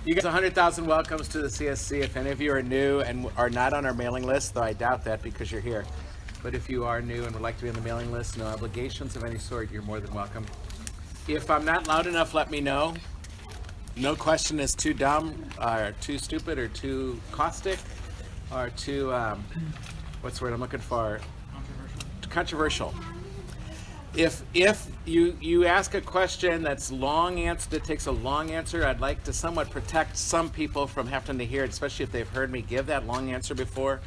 You guys, 100,000 welcomes to the CSC. If any of you are new and are not on our mailing list, though I doubt that because you're here, but if you are new and would like to be on the mailing list, no obligations of any sort, you're more than welcome. If I'm not loud enough, let me know. No question is too dumb, or too stupid, or too caustic, or too, what's the word I'm looking for? Controversial. If you ask a question that's long answer, that takes a long answer, I'd like to somewhat protect some people from having to hear it, especially if they've heard me give that long answer before.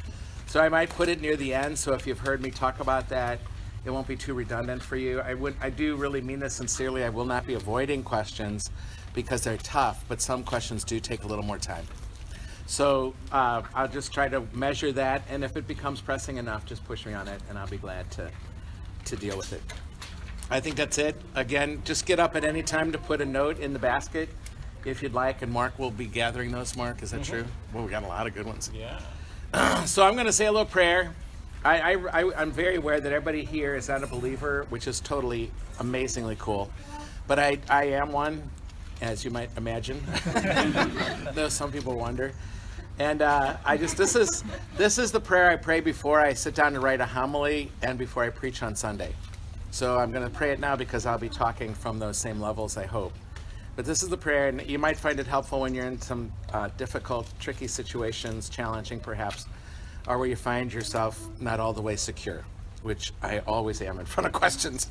So I might put it near the end, so if you've heard me talk about that, it won't be too redundant for you. I do really mean this sincerely. I will not be avoiding questions because they're tough, but some questions do take a little more time. So I'll just try to measure that, and if it becomes pressing enough, just push me on it, and I'll be glad to deal with it. I think that's it. Again, just get up at any time to put a note in the basket if you'd like, and Mark will be gathering those. Mark, is that true? Well, we got a lot of good ones. Yeah. So I'm going to say a little prayer. I'm very aware that everybody here is not a believer, which is totally amazingly cool. But I am one, as you might imagine, though some people wonder. And this is the prayer I pray before I sit down to write a homily and before I preach on Sunday. So I'm going to pray it now because I'll be talking from those same levels, I hope. But this is the prayer, and you might find it helpful when you're in some difficult, tricky situations, challenging perhaps, or where you find yourself not all the way secure, which I always am in front of questions.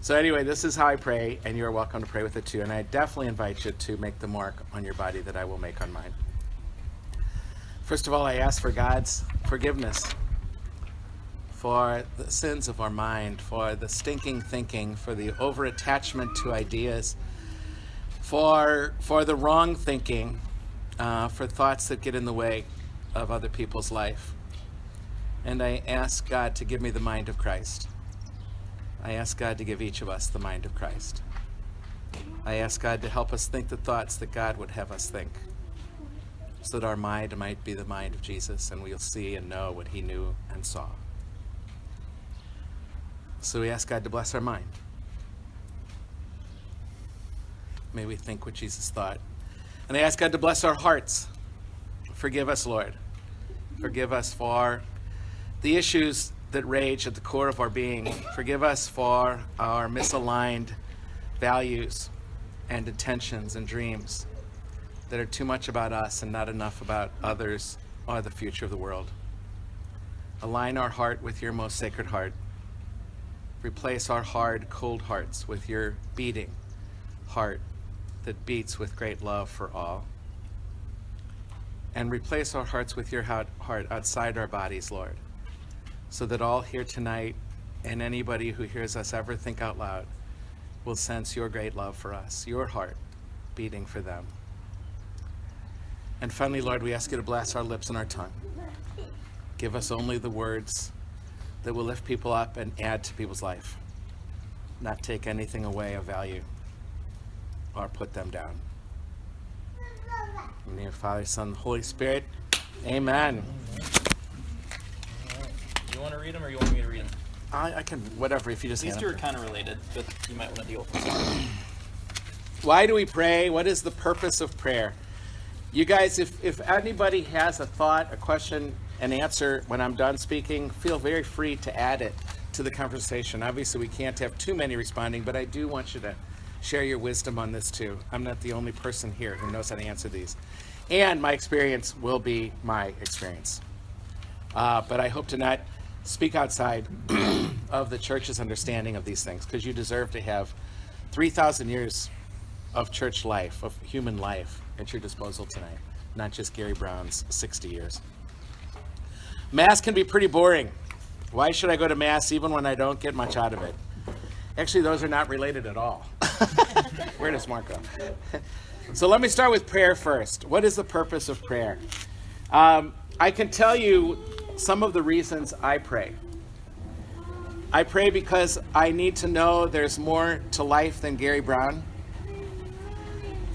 So anyway, this is how I pray, and you're welcome to pray with it too. And I definitely invite you to make the mark on your body that I will make on mine. First of all, I ask for God's forgiveness for the sins of our mind, for the stinking thinking, for the over-attachment to ideas, for the wrong thinking, for thoughts that get in the way of other people's life. And I ask God to give me the mind of Christ. I ask God to give each of us the mind of Christ. I ask God to help us think the thoughts that God would have us think, so that our mind might be the mind of Jesus and we'll see and know what he knew and saw. So we ask God to bless our mind. May we think what Jesus thought. And I ask God to bless our hearts. Forgive us, Lord. Forgive us for the issues that rage at the core of our being. Forgive us for our misaligned values and intentions and dreams that are too much about us and not enough about others or the future of the world. Align our heart with your most sacred heart. Replace our hard, cold hearts with your beating heart that beats with great love for all. And replace our hearts with your heart outside our bodies, Lord, so that all here tonight and anybody who hears us ever think out loud will sense your great love for us, your heart beating for them. And finally, Lord, we ask you to bless our lips and our tongue. Give us only the words that will lift people up and add to people's life, not take anything away of value or put them down. In the name of the Father, Son, and Holy Spirit, amen. You want to read them or you want me to read them? I can, whatever, if you just These hand two are them. kind of related, but you might want to deal with this. Why do we pray? What is the purpose of prayer? You guys, if anybody has a thought, a question, an answer when I'm done speaking, feel very free to add it to the conversation. Obviously, we can't have too many responding, but I do want you to share your wisdom on this too. I'm not the only person here who knows how to answer these. And my experience will be my experience. But I hope to not speak outside of the church's understanding of these things, because you deserve to have 3,000 years of church life, of human life at your disposal tonight, not just Gary Braun's 60 years. Mass can be pretty boring. Why should I go to Mass even when I don't get much out of it? Actually, those are not related at all. Where does Mark go? So let me start with prayer first. What is the purpose of prayer? I can tell you some of the reasons I pray. I pray because I need to know there's more to life than Gary Braun.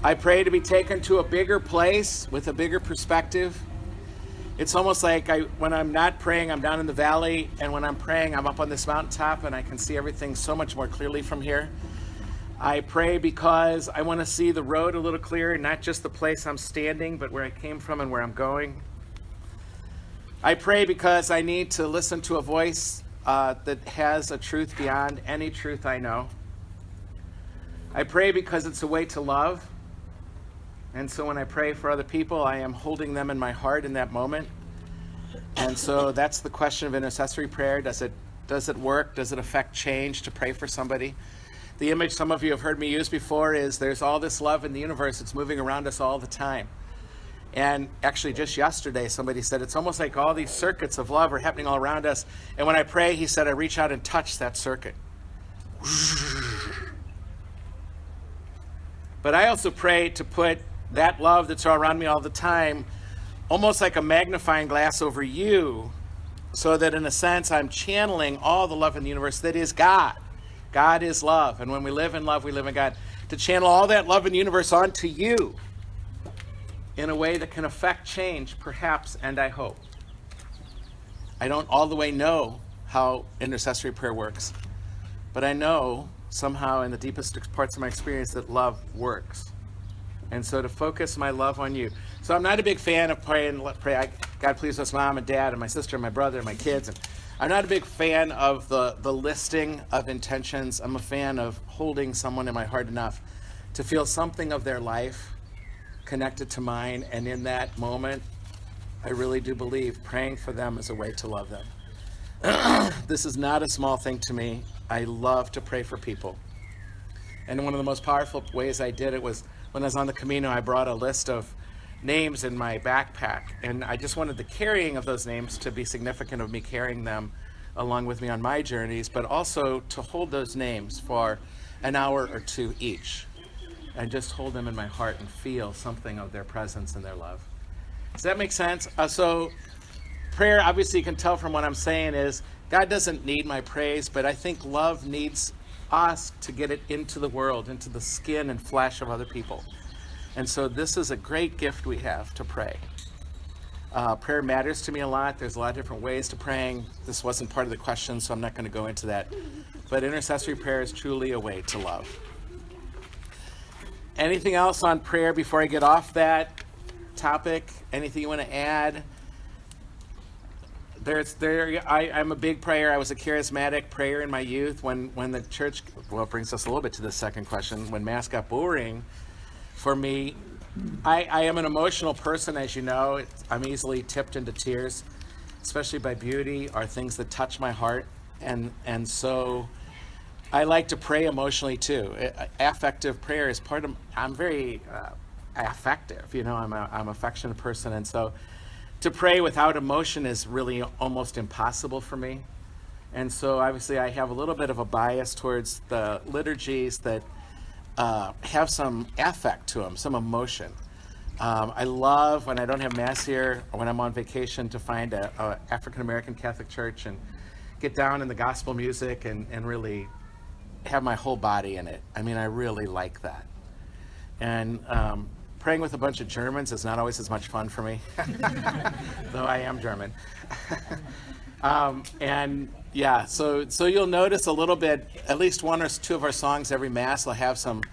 I pray to be taken to a bigger place with a bigger perspective. It's almost like when I'm not praying, I'm down in the valley, and when I'm praying, I'm up on this mountaintop and I can see everything so much more clearly from here. I pray because I want to see the road a little clearer, not just the place I'm standing, but where I came from and where I'm going. I pray because I need to listen to a voice that has a truth beyond any truth I know. I pray because it's a way to love. And so when I pray for other people, I am holding them in my heart in that moment. And so that's the question of intercessory prayer. Does it work? Does it affect change to pray for somebody? The image some of you have heard me use before is there's all this love in the universe. It's moving around us all the time. And actually just yesterday, somebody said, it's almost like all these circuits of love are happening all around us. And when I pray, he said, I reach out and touch that circuit. But I also pray to put that love that's all around me all the time, almost like a magnifying glass over you, so that in a sense, I'm channeling all the love in the universe that is God. God is love. And when we live in love, we live in God. To channel all that love in the universe onto you in a way that can affect change, perhaps, and I hope. I don't all the way know how intercessory prayer works, but I know somehow in the deepest parts of my experience that love works. And so to focus my love on you. So I'm not a big fan of praying, God please bless mom and dad and my sister and my brother and my kids. And I'm not a big fan of the listing of intentions. I'm a fan of holding someone in my heart enough to feel something of their life connected to mine. And in that moment, I really do believe praying for them is a way to love them. This is not a small thing to me. I love to pray for people. And one of the most powerful ways I did it was when I was on the Camino. I brought a list of names in my backpack, and I just wanted the carrying of those names to be significant of me carrying them along with me on my journeys, but also to hold those names for an hour or two each, and just hold them in my heart and feel something of their presence and their love. Does that make sense? So prayer, obviously you can tell from what I'm saying, is God doesn't need my praise, but I think love needs us to get it into the world, into the skin and flesh of other people. And so this is a great gift we have to pray. Prayer matters to me a lot. There's a lot of different ways to praying. This wasn't part of the question, so I'm not going to go into that. But intercessory prayer is truly a way to love. Anything else on prayer before I get off that topic? Anything you want to add? I'm a big prayer. I was a charismatic prayer in my youth. When the church, well, it brings us a little bit to the second question. When Mass got boring for me, I am an emotional person, as you know. I'm easily tipped into tears, especially by beauty or things that touch my heart. And so I like to pray emotionally too. Affective prayer is part of, I'm very affective, you know, I'm an affectionate person. And so to pray without emotion is really almost impossible for me. And so obviously I have a little bit of a bias towards the liturgies that have some affect to them, some emotion. I love when I don't have Mass here or when I'm on vacation to find a African-American Catholic church and get down in the gospel music and really have my whole body in it. I mean, I really like that. And praying with a bunch of Germans is not always as much fun for me, though I am German. And yeah, so you'll notice a little bit, at least one or two of our songs every Mass will have some,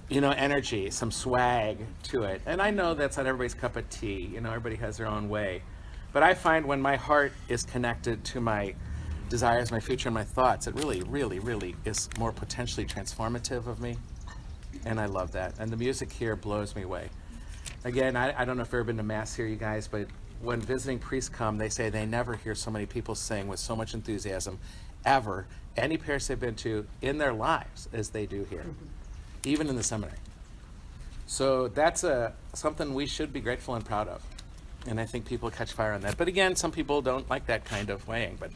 you know, energy, some swag to it. And I know that's not everybody's cup of tea, you know, everybody has their own way. But I find when my heart is connected to my desires, my future, and my thoughts, it really, really, really is more potentially transformative of me. And I love that. And the music here blows me away. Again, I don't know if you've ever been to Mass here, you guys, but when visiting priests come, they say they never hear so many people sing with so much enthusiasm ever, any parish they've been to in their lives as they do here, even in the seminary. So that's something we should be grateful and proud of. And I think people catch fire on that. But again, some people don't like that kind of weighing. But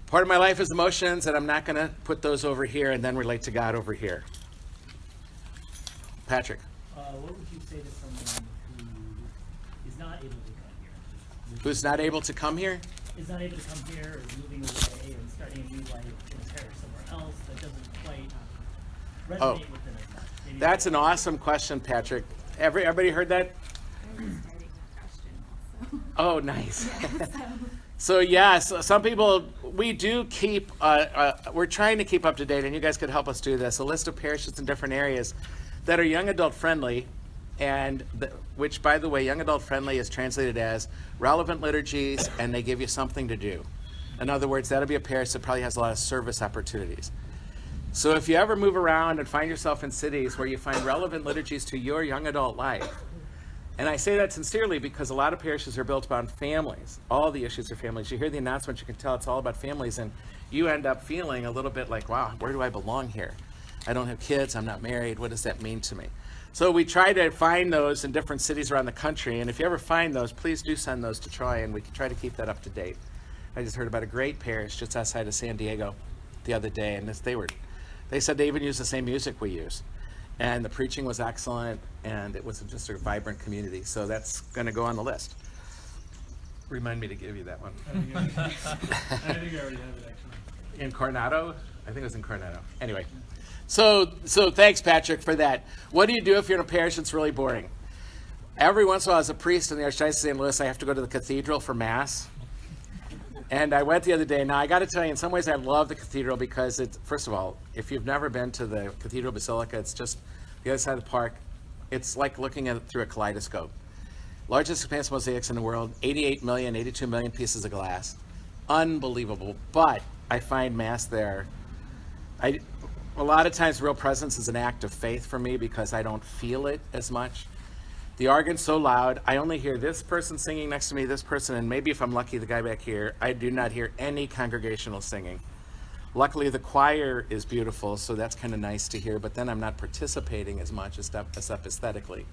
part of my life is emotions, and I'm not going to put those over here and then relate to God over here. Patrick. What would you say to someone who is not able to come here? Who's not able to come here? Is not able to come here, or is moving away and starting a new life in a parish somewhere else that doesn't quite resonate with them as much? Maybe That's an awesome question, Patrick. Everybody heard that? I was studying that question also. Oh, nice. So yes, some people, we do keep, we're trying to keep up to date, and you guys could help us do this, a list of parishes in different areas that are young adult friendly, and which, by the way, young adult friendly is translated as relevant liturgies, and they give you something to do. In other words, that'll be a parish that probably has a lot of service opportunities. So if you ever move around and find yourself in cities where you find relevant liturgies to your young adult life, and I say that sincerely because a lot of parishes are built upon families. All the issues are families. You hear the announcements, you can tell it's all about families, and you end up feeling a little bit like, wow, where do I belong here? I don't have kids, I'm not married, what does that mean to me? So we try to find those in different cities around the country, and if you ever find those, please do send those to Troy, and we can try to keep that up to date. I just heard about a great parish just outside of San Diego the other day, and they said they even use the same music we use. And the preaching was excellent, and it was just a vibrant community. So that's going to go on the list. Remind me to give you that one. I think I already have it, actually. In Coronado? I think it was in Coronado. Anyway, so thanks, Patrick, for that. What do you do if you're in a parish that's really boring? Every once in a while, as a priest in the Archdiocese of St. Louis, I have to go to the cathedral for Mass. And I went the other day. Now, I got to tell you, in some ways, I love the cathedral because it's, first of all, if you've never been to the Cathedral Basilica, it's just the other side of the park. It's like looking at it through a kaleidoscope. Largest expanse mosaics in the world, 88 million, 82 million pieces of glass. Unbelievable. But I find Mass there. A lot of times, real presence is an act of faith for me because I don't feel it as much. The organ's so loud, I only hear this person singing next to me, this person, and maybe if I'm lucky, the guy back here. I do not hear any congregational singing. Luckily, the choir is beautiful, so that's kind of nice to hear, but then I'm not participating as much as aesthetically.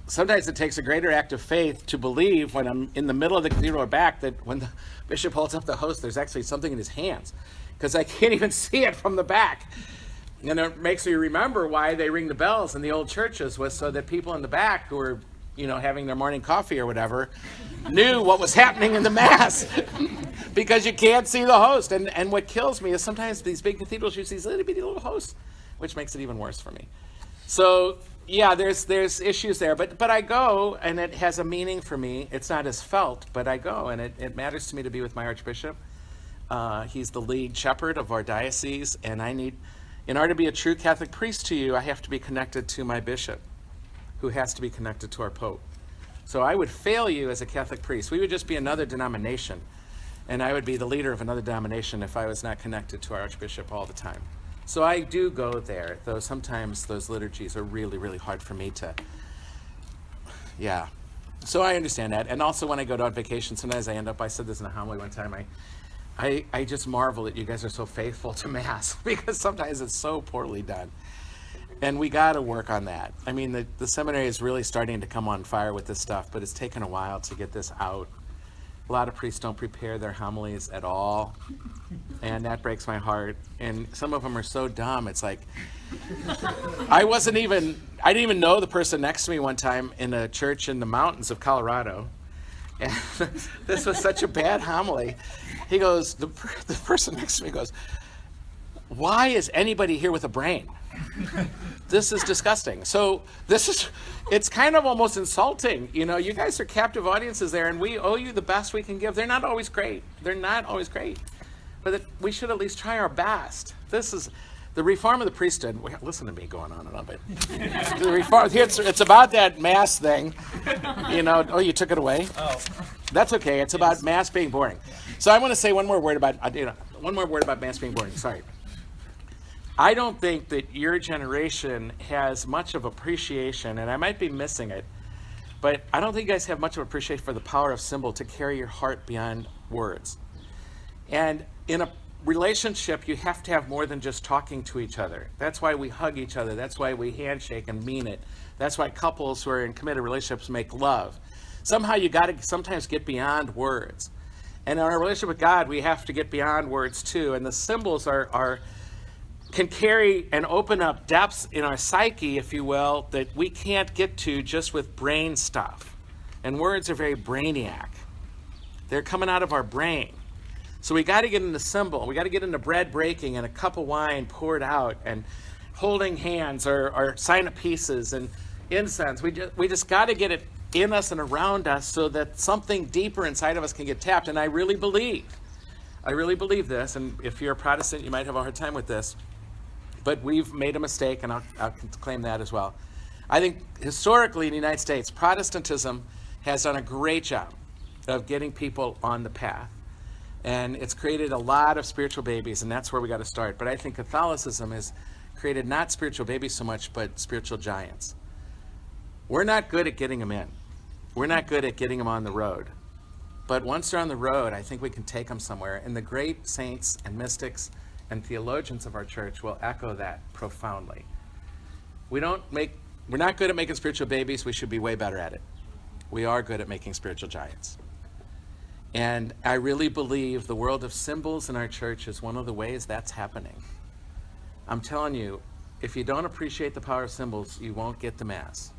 Sometimes it takes a greater act of faith to believe when I'm in the middle of the cathedral or back that when the bishop holds up the host, there's actually something in his hands, because I can't even see it from the back. And it makes me remember why they ring the bells in the old churches was so that people in the back who were, having their morning coffee or whatever, knew what was happening in the Mass because you can't see the host. And what kills me is sometimes these big cathedrals use these little bitty little hosts, which makes it even worse for me. So yeah, there's issues there, but I go and it has a meaning for me. It's not as felt, but I go and it matters to me to be with my Archbishop. He's the lead shepherd of our diocese, and in order to be a true Catholic priest to you, I have to be connected to my bishop, who has to be connected to our Pope. So I would fail you as a Catholic priest. We would just be another denomination, and I would be the leader of another denomination if I was not connected to our Archbishop all the time. So I do go there, though sometimes those liturgies are really, really hard for me to, yeah. So I understand that. And also when I go on vacation, sometimes I said this in a homily one time, I just marvel that you guys are so faithful to Mass because sometimes it's so poorly done. And we got to work on that. I mean, the seminary is really starting to come on fire with this stuff, but it's taken a while to get this out. A lot of priests don't prepare their homilies at all, and that breaks my heart. And some of them are so dumb. It's like, I didn't even know the person next to me one time in a church in the mountains of Colorado. And this was such a bad homily. He goes, the person next to me goes, "Why is anybody here with a brain? This is disgusting." So it's kind of almost insulting. You guys are captive audiences there, and we owe you the best we can give. They're not always great. But we should at least try our best. This is the reform of the priesthood. Listen to me going on and on, but the reform. It's about that Mass thing. Oh, you took it away. Oh, That's okay. It's about Mass being boring. So I want to say one more word about Mass being boring. Sorry. I don't think that your generation has much of appreciation, and I might be missing it, but I don't think you guys have much of appreciation for the power of symbol to carry your heart beyond words. And in a relationship, you have to have more than just talking to each other. That's why we hug each other. That's why we handshake and mean it. That's why couples who are in committed relationships make love. Somehow you got to sometimes get beyond words. And in our relationship with God, we have to get beyond words too. And the symbols can carry and open up depths in our psyche, if you will, that we can't get to just with brain stuff. And words are very brainiac. They're coming out of our brain. So we got to get into symbol. We got to get into bread breaking and a cup of wine poured out and holding hands or sign of pieces and incense. We just got to get it in us and around us so that something deeper inside of us can get tapped. And I really believe this, and if you're a Protestant, you might have a hard time with this, but we've made a mistake, and I'll claim that as well. I think historically in the United States, Protestantism has done a great job of getting people on the path. And it's created a lot of spiritual babies, and that's where we got to start. But I think Catholicism has created not spiritual babies so much, but spiritual giants. We're not good at getting them in. We're not good at getting them on the road. But once they're on the road, I think we can take them somewhere. And the great saints and mystics and theologians of our church will echo that profoundly. We're not good at making spiritual babies. We should be way better at it. We are good at making spiritual giants. And I really believe the world of symbols in our church is one of the ways that's happening. I'm telling you, if you don't appreciate the power of symbols, you won't get the Mass.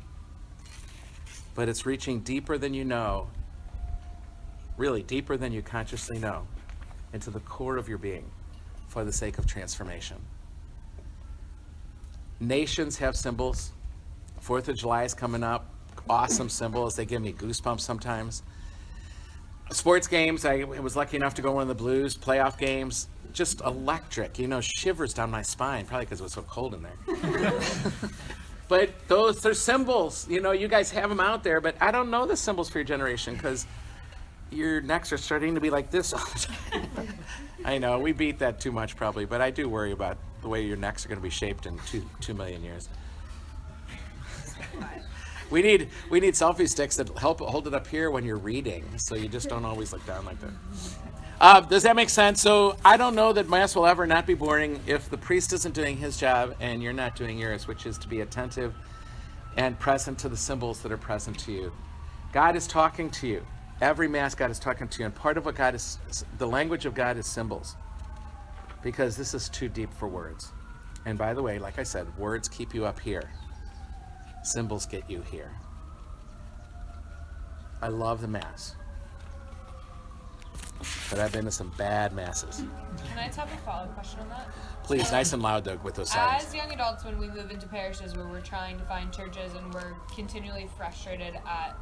But it's reaching deeper than you know, really deeper than you consciously know, into the core of your being for the sake of transformation. Nations have symbols. 4th of July is coming up. Awesome symbols. They give me goosebumps sometimes. Sports games, I was lucky enough to go to one of the Blues playoff games. Just electric, shivers down my spine, probably because it was so cold in there. But they're symbols. You guys have them out there, but I don't know the symbols for your generation because your necks are starting to be like this all the time. I know, we beat that too much probably, but I do worry about the way your necks are going to be shaped in 2 million years. We need selfie sticks that help hold it up here when you're reading, so you just don't always look down like that. Does that make sense? So I don't know that Mass will ever not be boring if the priest isn't doing his job and you're not doing yours, which is to be attentive and present to the symbols that are present to you. God is talking to you. Every Mass, God is talking to you, and part of what the language of God is symbols, because this is too deep for words. And by the way, like I said, words keep you up here. Symbols get you here. I love the Mass, but I've been to some bad Masses. Can I just have a follow-up question on that? Please, nice and loud, Doug, with those sounds. As young adults, when we move into parishes where we're trying to find churches and we're continually frustrated at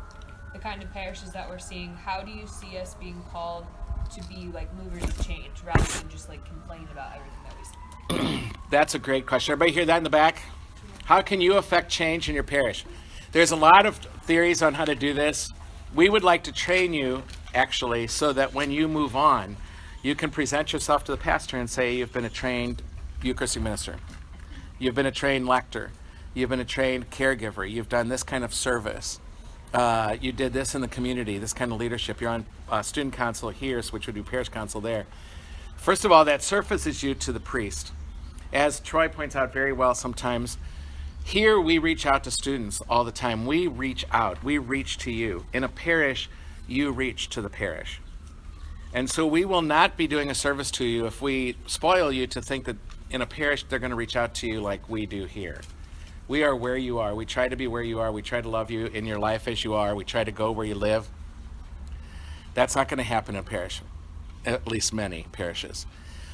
the kind of parishes that we're seeing, how do you see us being called to be like movers of change rather than just like complain about everything that we see? That's a great question. Everybody hear that in the back? How can you affect change in your parish? There's a lot of theories on how to do this. We would like to train you, actually, so that when you move on, you can present yourself to the pastor and say you've been a trained Eucharistic minister. You've been a trained lector. You've been a trained caregiver. You've done this kind of service. You did this in the community, this kind of leadership. You're on student council here, which would be parish council there. First of all, that surfaces you to the priest. As Troy points out very well sometimes, here we reach out to students all the time. We reach out. We reach to you. In a parish, you reach to the parish. And so we will not be doing a service to you if we spoil you to think that in a parish they're going to reach out to you like we do here. We are where you are. We try to be where you are. We try to love you in your life as you are. We try to go where you live. That's not going to happen in a parish, at least many parishes.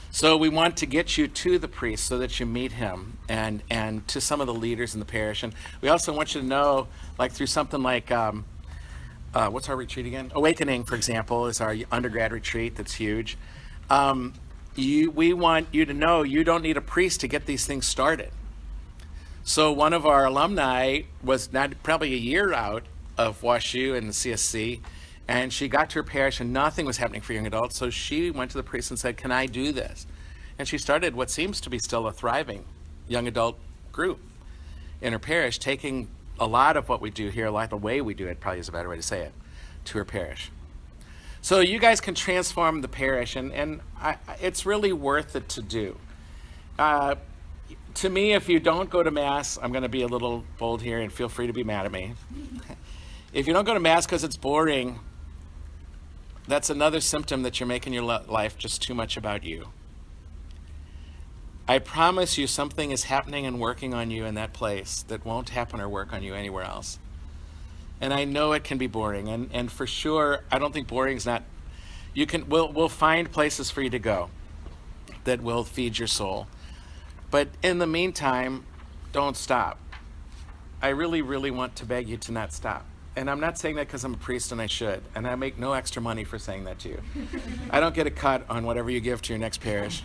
So we want to get you to the priest so that you meet him and to some of the leaders in the parish. And we also want you to know, like through something like, what's our retreat again? Awakening, for example, is our undergrad retreat that's huge. We want you to know you don't need a priest to get these things started. So one of our alumni was probably a year out of WashU and the CSC, and she got to her parish and nothing was happening for young adults. So she went to the priest and said, "Can I do this?" And she started what seems to be still a thriving young adult group in her parish, taking a lot of what we do here, a lot of the way we do it, probably is a better way to say it, to her parish. So you guys can transform the parish, and it's really worth it to do. To me, if you don't go to Mass, I'm going to be a little bold here, and feel free to be mad at me. If you don't go to Mass because it's boring, that's another symptom that you're making your life just too much about you. I promise you something is happening and working on you in that place that won't happen or work on you anywhere else. And I know it can be boring, and for sure, I don't think boring is not. We'll find places for you to go that will feed your soul. But in the meantime, don't stop. I really, really want to beg you to not stop. and I'm not saying that because I'm a priest and I should, and I make no extra money for saying that to you. I don't get a cut on whatever you give to your next parish.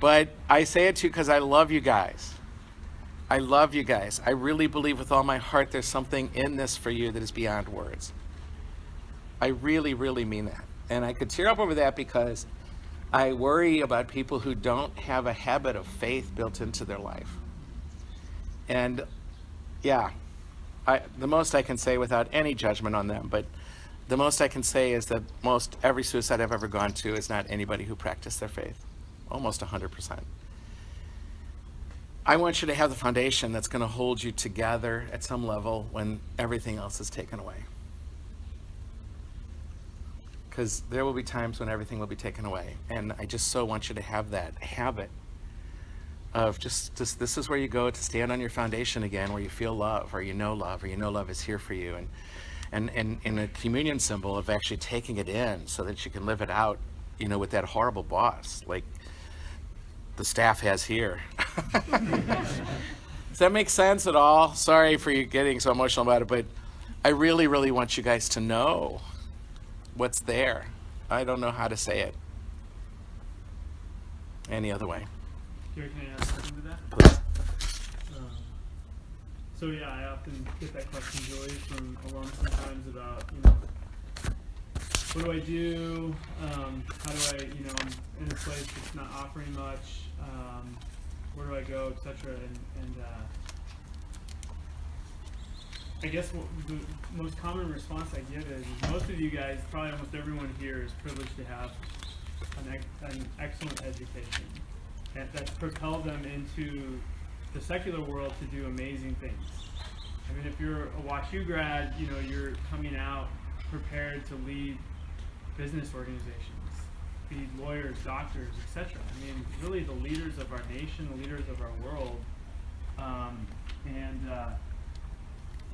But I say it to you because I love you guys. I love you guys. I really believe with all my heart there's something in this for you that is beyond words. I really, really mean that. And I could tear up over that because I worry about people who don't have a habit of faith built into their life. And yeah, the most I can say without any judgment on them, but the most I can say is that every suicide I've ever gone to is not anybody who practiced their faith. Almost 100%. I want you to have the foundation that's going to hold you together at some level when everything else is taken away. Because there will be times when everything will be taken away. And I just so want you to have that habit of just this is where you go to stand on your foundation again, where you feel love, or you know love is here for you. And in a communion symbol of actually taking it in so that you can live it out, with that horrible boss, like the staff has here. Does that make sense at all? Sorry for you getting so emotional about it, but I really, really want you guys to know what's there. I don't know how to say it any other way. Here, can I add something to that? Please. So yeah, I often get that question, Joey, from alums sometimes about, what do I do? How do I, I'm in a place that's not offering much. Where do I go, etc. And I guess the most common response I get is most of you guys, probably almost everyone here, is privileged to have an excellent education that's propelled them into the secular world to do amazing things. I mean, if you're a WashU grad, you're coming out prepared to lead business organizations, be lawyers, doctors, etc. I mean, really the leaders of our nation, the leaders of our world.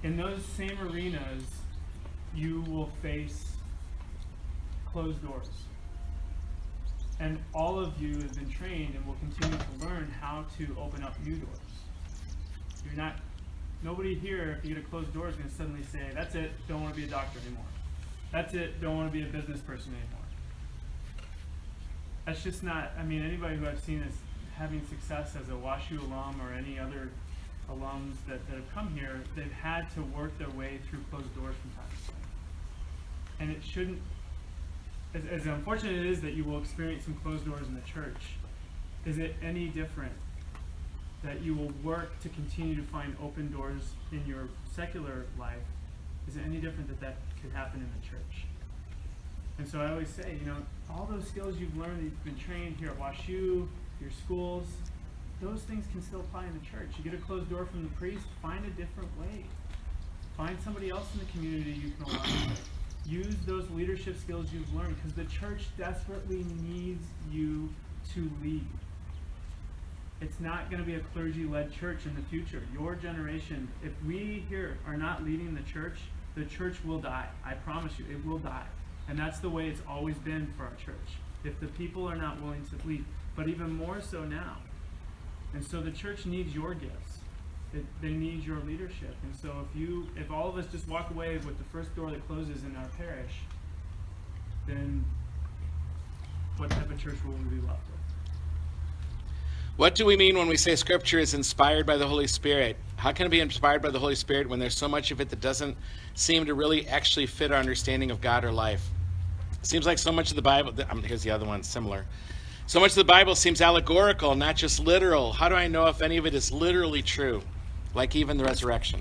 In those same arenas, you will face closed doors. And all of you have been trained and will continue to learn how to open up new doors. Nobody here, if you get a closed door, is going to suddenly say, that's it, don't want to be a doctor anymore. That's it, don't want to be a business person anymore. That's just not, anybody who I've seen as having success as a WashU alum or any other alums that have come here, they've had to work their way through closed doors from time to time. And it shouldn't, as unfortunate it is that you will experience some closed doors in the church, is it any different that you will work to continue to find open doors in your secular life? Is it any different that could happen in the church? And so I always say, all those skills you've learned, that you've been trained here at WashU, your schools, those things can still apply in the church. You get a closed door from the priest, find a different way. Find somebody else in the community you can align with. Use those leadership skills you've learned, because the church desperately needs you to lead. It's not going to be a clergy-led church in the future. Your generation, if we here are not leading the church will die. I promise you, it will die. And that's the way it's always been for our church. If the people are not willing to lead, but even more so now. And so the church needs your gifts. They need your leadership. And so if all of us just walk away with the first door that closes in our parish, then what type of church will we be left with? What do we mean when we say Scripture is inspired by the Holy Spirit? How can it be inspired by the Holy Spirit when there's so much of it that doesn't seem to really actually fit our understanding of God or life? It seems like so much of the Bible, here's the other one, similar. So much of the Bible seems allegorical, not just literal. How do I know if any of it is literally true? Like even the resurrection.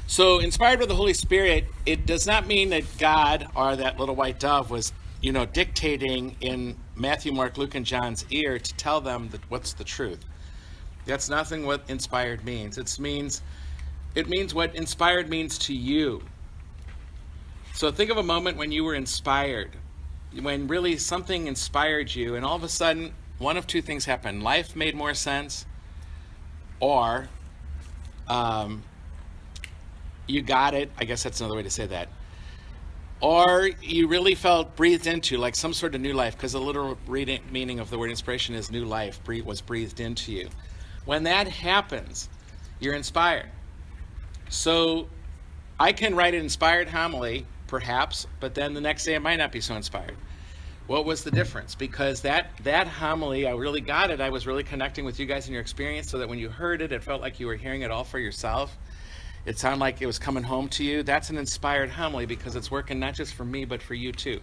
So inspired by the Holy Spirit, it does not mean that God or that little white dove was, dictating in Matthew, Mark, Luke, and John's ear to tell them what's the truth. That's nothing what inspired means. It means what inspired means to you. So think of a moment when you were inspired, when really something inspired you, and all of a sudden, one of two things happened. Life made more sense, or you got it. I guess that's another way to say that. Or you really felt breathed into, like some sort of new life, because the literal meaning of the word inspiration is new life, was breathed into you. When that happens, you're inspired. So I can write an inspired homily, perhaps, but then the next day it might not be so inspired. What was the difference? Because that homily, I really got it. I was really connecting with you guys in your experience, so that when you heard it, it felt like you were hearing it all for yourself. It sounded like it was coming home to you. That's an inspired homily because it's working not just for me, but for you too.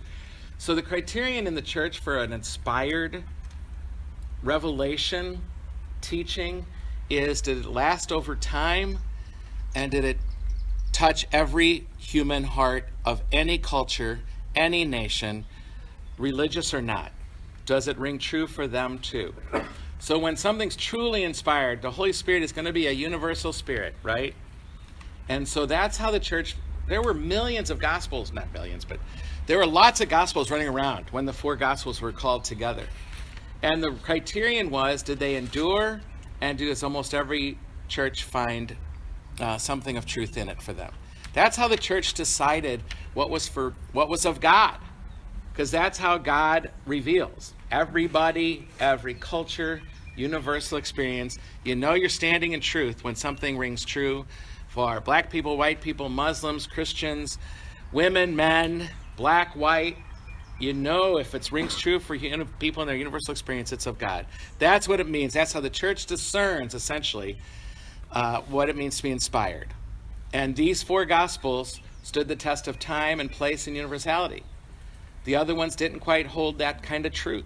So the criterion in the church for an inspired revelation teaching is, did it last over time, and did it touch every human heart of any culture, any nation, religious or not? Does it ring true for them too? So when something's truly inspired, the Holy Spirit is going to be a universal spirit, right? And so that's how the church, there were millions of gospels, not millions, but there were lots of gospels running around when the 4 gospels were called together. And the criterion was, did they endure, and does almost every church find something of truth in it for them? That's how the church decided what was of God, because that's how God reveals. Everybody, every culture, universal experience. You know you're standing in truth when something rings true for black people, white people, Muslims, Christians, women, men, black, white. You know if it rings true for people in their universal experience, it's of God. That's what it means. That's how the church discerns, essentially, what it means to be inspired. And these 4 gospels stood the test of time and place and universality. The other ones didn't quite hold that kind of truth.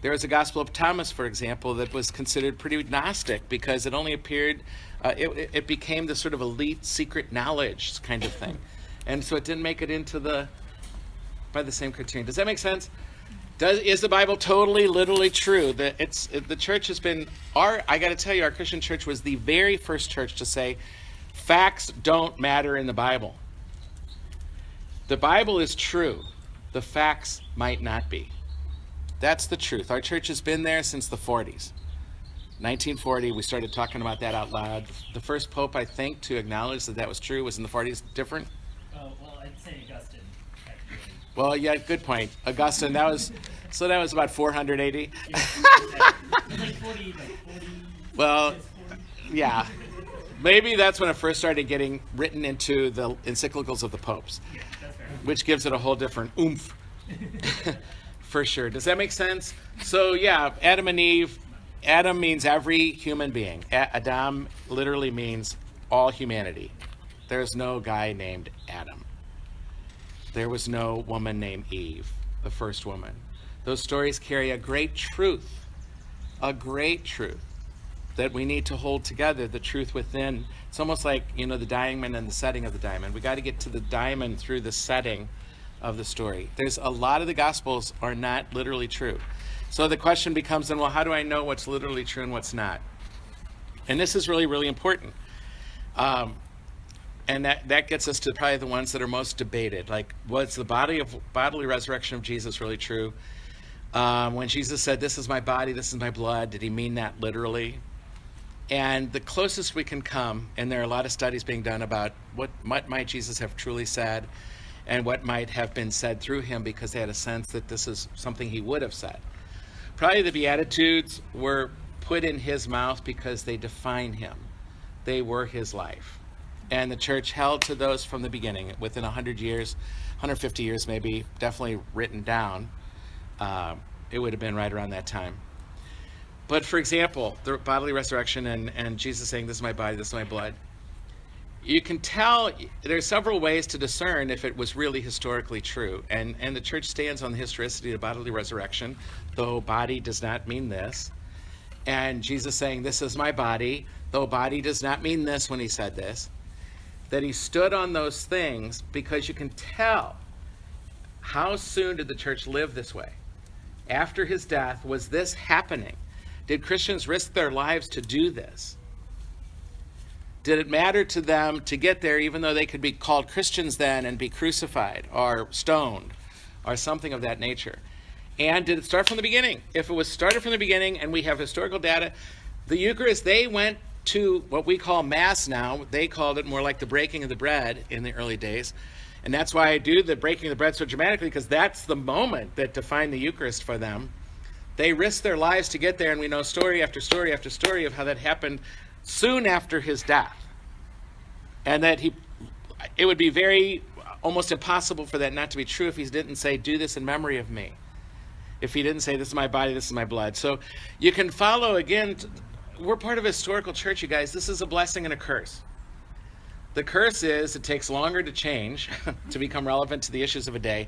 There was a Gospel of Thomas, for example, that was considered pretty Gnostic because it only appeared, it became the sort of elite secret knowledge kind of thing. And so it didn't make it into by the same criterion. Does that make sense? Is the Bible totally, literally true? The church has been, I got to tell you, our Christian church was the very first church to say, facts don't matter in the Bible. The Bible is true. The facts might not be. That's the truth. Our church has been there since the 40s. 1940, we started talking about that out loud. The first pope, I think, to acknowledge that was true was in the 40s. Different? Well, I'd say Augustine, actually. Well, yeah, good point. Augustine, that was about 480. Yeah, exactly. Like 40. Well, 40. yeah. Maybe that's when it first started getting written into the encyclicals of the popes, Yeah, that's fair. which gives it a whole different oomph. For sure. Does that make sense? So yeah, Adam and Eve. Adam means every human being. Adam literally means all humanity. There's no guy named Adam. There was no woman named Eve, the first woman. Those stories carry a great truth that we need to hold together, the truth within. It's almost like, the diamond and the setting of the diamond. We got to get to the diamond through the setting of the story. There's a lot of the Gospels are not literally true. So the question becomes then, well, how do I know what's literally true and what's not? And this is really, really important. And that gets us to probably the ones that are most debated. Like, was the bodily resurrection of Jesus really true? When Jesus said, "This is my body, this is my blood," did he mean that literally? And the closest we can come, and there are a lot of studies being done about what might Jesus have truly said and what might have been said through him because they had a sense that this is something he would have said. Probably the Beatitudes were put in his mouth because they define him. They were his life. And the church held to those from the beginning. Within 100 years, 150 years maybe, definitely written down. It would have been right around that time. But for example, the bodily resurrection and Jesus saying, "This is my body, this is my blood." You can tell there's several ways to discern if it was really historically true. And the church stands on the historicity of bodily resurrection, though body does not mean this. And Jesus saying, "This is my body," though body does not mean this when he said this. That he stood on those things because you can tell how soon did the church live this way. After his death, was this happening? Did Christians risk their lives to do this? Did it matter to them to get there even though they could be called Christians then and be crucified or stoned or something of that nature? And did it start from the beginning? If it was started from the beginning and we have historical data, the Eucharist, they went to what we call Mass now. They called it more like the breaking of the bread in the early days. And that's why I do the breaking of the bread so dramatically, because that's the moment that defined the Eucharist for them. They risked their lives to get there, and we know story after story after story of how that happened soon after his death. And that he it would be very almost impossible for that not to be true if he didn't say, do this in memory of me. If he didn't say, this is my body, this is my blood. So you can follow, again, we're part of a historical church, you guys. This is a blessing and a curse. The curse is it takes longer to change, to become relevant to the issues of a day.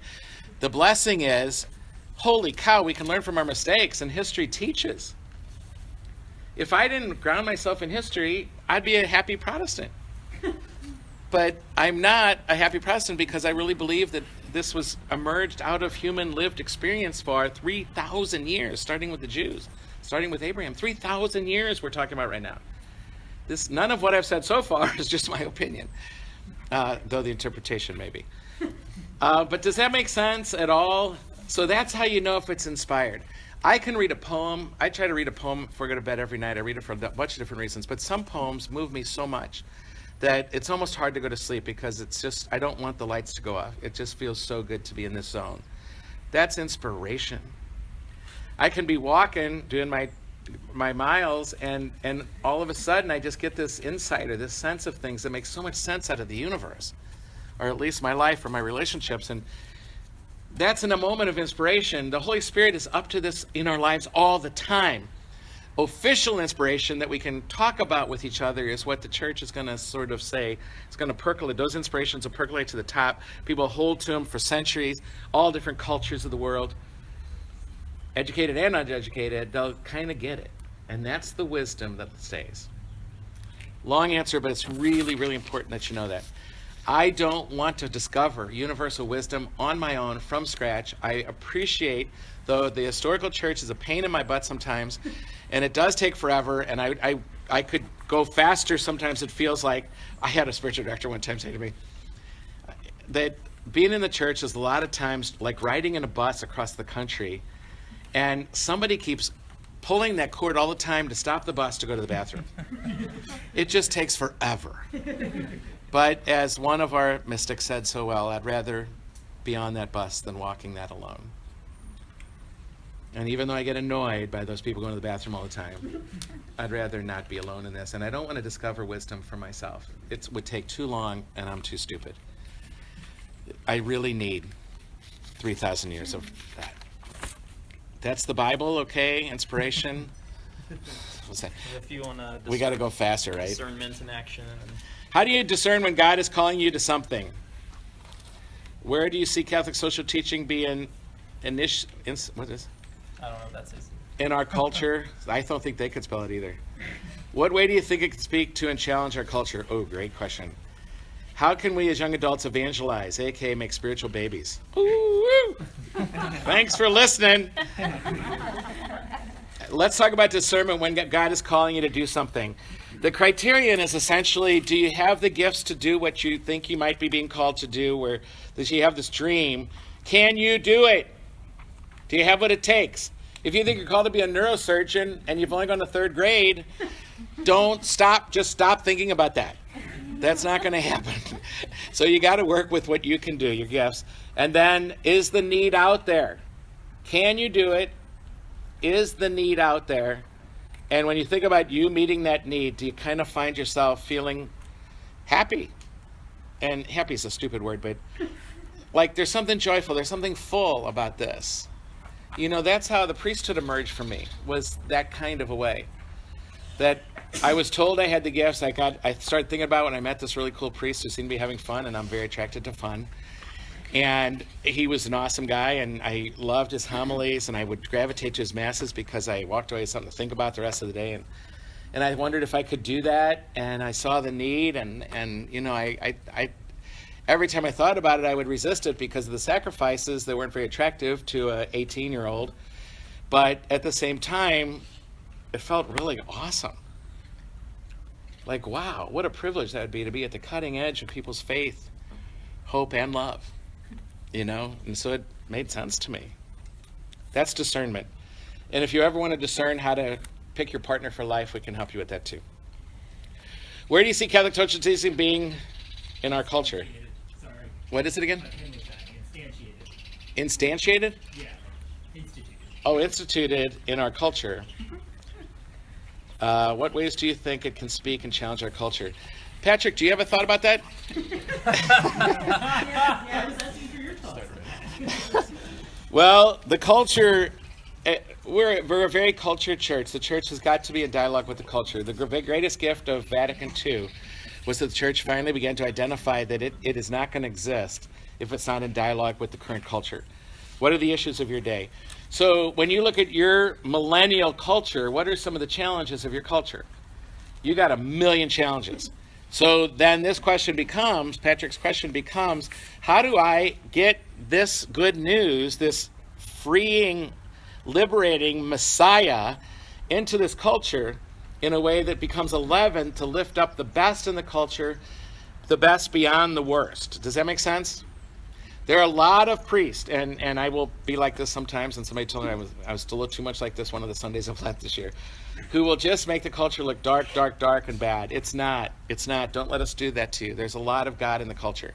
The blessing is, holy cow, we can learn from our mistakes, and history teaches. If I didn't ground myself in history, I'd be a happy Protestant. But I'm not a happy Protestant because I really believe that this was emerged out of human lived experience for 3,000 years, starting with the Jews, starting with Abraham. 3,000 years we're talking about right now. None of what I've said so far is just my opinion, though the interpretation may be. But does that make sense at all? So that's how you know if it's inspired. I can read a poem. I try to read a poem before I go to bed every night. I read it for a bunch of different reasons. But some poems move me so much that it's almost hard to go to sleep because it's just, I don't want the lights to go off. It just feels so good to be in this zone. That's inspiration. I can be walking, doing my miles, and all of a sudden I just get this insight or this sense of things that makes so much sense out of the universe, or at least my life or my relationships. And that's in a moment of inspiration. The Holy Spirit is up to this in our lives all the time. Official inspiration that we can talk about with each other is what the church is going to sort of say. It's going to percolate. Those inspirations will percolate to the top. People hold to them for centuries, all different cultures of the world. Educated and uneducated, they'll kind of get it. And that's the wisdom that stays. Long answer, but it's really, really important that you know that. I don't want to discover universal wisdom on my own from scratch. I appreciate, though the historical church is a pain in my butt sometimes, and it does take forever, and I could go faster sometimes. It feels like, I had a spiritual director one time say to me that being in the church is a lot of times like riding in a bus across the country, and somebody keeps pulling that cord all the time to stop the bus to go to the bathroom. It just takes forever. But as one of our mystics said so well, I'd rather be on that bus than walking that alone. And even though I get annoyed by those people going to the bathroom all the time, I'd rather not be alone in this. And I don't want to discover wisdom for myself. It would take too long, and I'm too stupid. I really need 3,000 years of that. That's the Bible, okay? Inspiration. What's that? There's a few on We got to go faster, right? discernment in action. And How do you discern when God is calling you to something? Where do you see Catholic social teaching being what is? I don't know if that's his. In our culture? I don't think they could spell it either. What way do you think it could speak to and challenge our culture? Oh, great question. How can we as young adults evangelize, aka make spiritual babies? Ooh, thanks for listening. Let's talk about discernment when God is calling you to do something. The criterion is essentially, do you have the gifts to do what you think you might be being called to do, where does you have this dream? Can you do it? Do you have what it takes? If you think you're called to be a neurosurgeon and you've only gone to 3rd grade, just stop thinking about that. That's not going to happen. So you got to work with what you can do, your gifts. And then, is the need out there? Can you do it? Is the need out there? And when you think about you meeting that need, do you kind of find yourself feeling happy? And happy is a stupid word, but like there's something joyful, there's something full about this. You know, that's how the priesthood emerged for me, was that kind of a way. That I was told I had the gifts. I started thinking about when I met this really cool priest who seemed to be having fun, and I'm very attracted to fun. And he was an awesome guy, and I loved his homilies, and I would gravitate to his masses because I walked away with something to think about the rest of the day. And I wondered if I could do that, and I saw the need, and you know, I every time I thought about it, I would resist it because of the sacrifices that weren't very attractive to an 18-year-old. But at the same time, it felt really awesome. Like, wow, what a privilege that would be to be at the cutting edge of people's faith, hope, and love. You know, and so it made sense to me. That's discernment. And if you ever want to discern how to pick your partner for life, we can help you with that too. Where do you see Catholic social teaching being in our culture? Sorry. What is it again? Instantiated. Instantiated? Yeah. Instituted. Oh, instituted in our culture. What ways do you think it can speak and challenge our culture? Patrick, do you have a thought about that? I was asking for your thoughts. Well, the culture, we're a very cultured church. The church has got to be in dialogue with the culture. The greatest gift of Vatican II was that the church finally began to identify that it is not going to exist if it's not in dialogue with the current culture. What are the issues of your day? So when you look at your millennial culture, what are some of the challenges of your culture? You got a million challenges. So then this question becomes, Patrick's question becomes, how do I get this good news, this freeing, liberating Messiah into this culture in a way that becomes a leaven to lift up the best in the culture, the best beyond the worst? Does that make sense? There are a lot of priests, and I will be like this sometimes, and somebody told me I was still too much like this one of the Sundays of Lent this year, who will just make the culture look dark, dark, dark, and bad. It's not. It's not. Don't let us do that to you. There's a lot of God in the culture,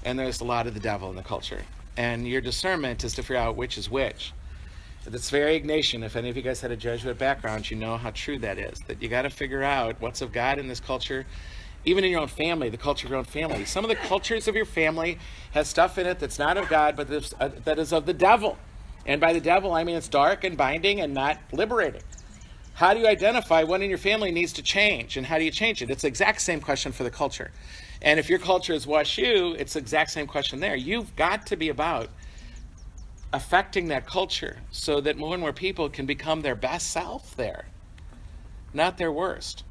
and there's a lot of the devil in the culture. And your discernment is to figure out which is which. That's very Ignatian. If any of you guys had a Jesuit background, you know how true that is, that you got to figure out what's of God in this culture. Even in your own family, the culture of your own family. Some of the cultures of your family has stuff in it that's not of God, but that is of the devil. And by the devil, I mean it's dark and binding and not liberating. How do you identify what in your family needs to change, and how do you change it? It's the exact same question for the culture. And if your culture is WashU, it's the exact same question there. You've got to be about affecting that culture so that more and more people can become their best self there, not their worst.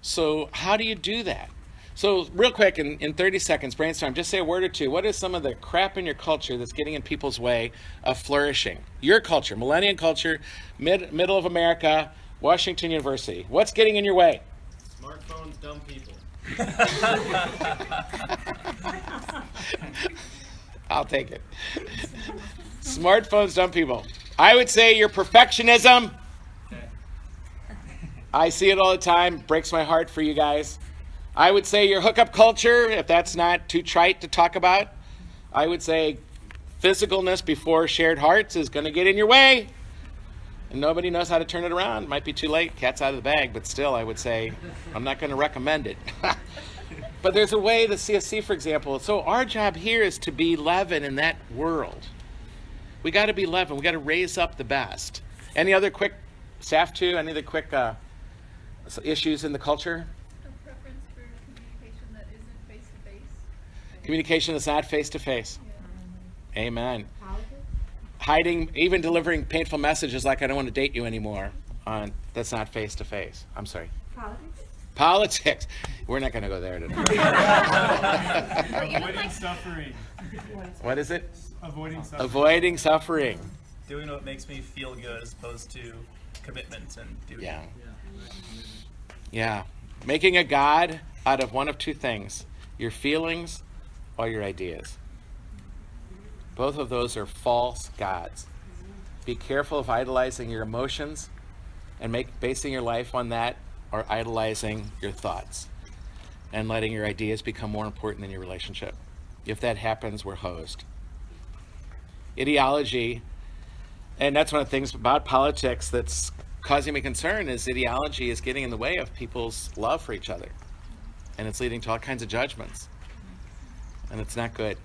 So how do you do that? So real quick, in 30 seconds, brainstorm, just say a word or two. What is some of the crap in your culture that's getting in people's way of flourishing? Your culture, millennium culture, middle of America, Washington University. What's getting in your way? Smartphones, dumb people. I'll take it. Smartphones, dumb people. I would say your perfectionism. I see it all the time. Breaks my heart for you guys. I would say your hookup culture, if that's not too trite to talk about. I would say physicalness before shared hearts is going to get in your way. And nobody knows how to turn it around. Might be too late. Cat's out of the bag. But still, I would say I'm not going to recommend it. But there's a way, the CSC, for example. So our job here is to be leaven in that world. We got to be leaven. We got to raise up the best. Any other quick, staff too, any other quick issues in the culture? A preference for communication that isn't face-to-face. Communication that's not face-to-face. Yeah. Amen. Hiding, even delivering painful messages like I don't want to date you anymore. That's not face-to-face. I'm sorry. Politics. We're not going to go there tonight. Avoiding suffering. What is it? Avoiding suffering. Avoiding suffering. Doing what makes me feel good as opposed to commitment and duty. Yeah. Yeah. Making a God out of one of two things, your feelings or your ideas. Both of those are false gods. Be careful of idolizing your emotions and basing your life on that, or idolizing your thoughts and letting your ideas become more important than your relationship. If that happens, we're hosed. Ideology, and that's one of the things about politics that's causing me concern, is ideology is getting in the way of people's love for each other. And it's leading to all kinds of judgments. And it's not good.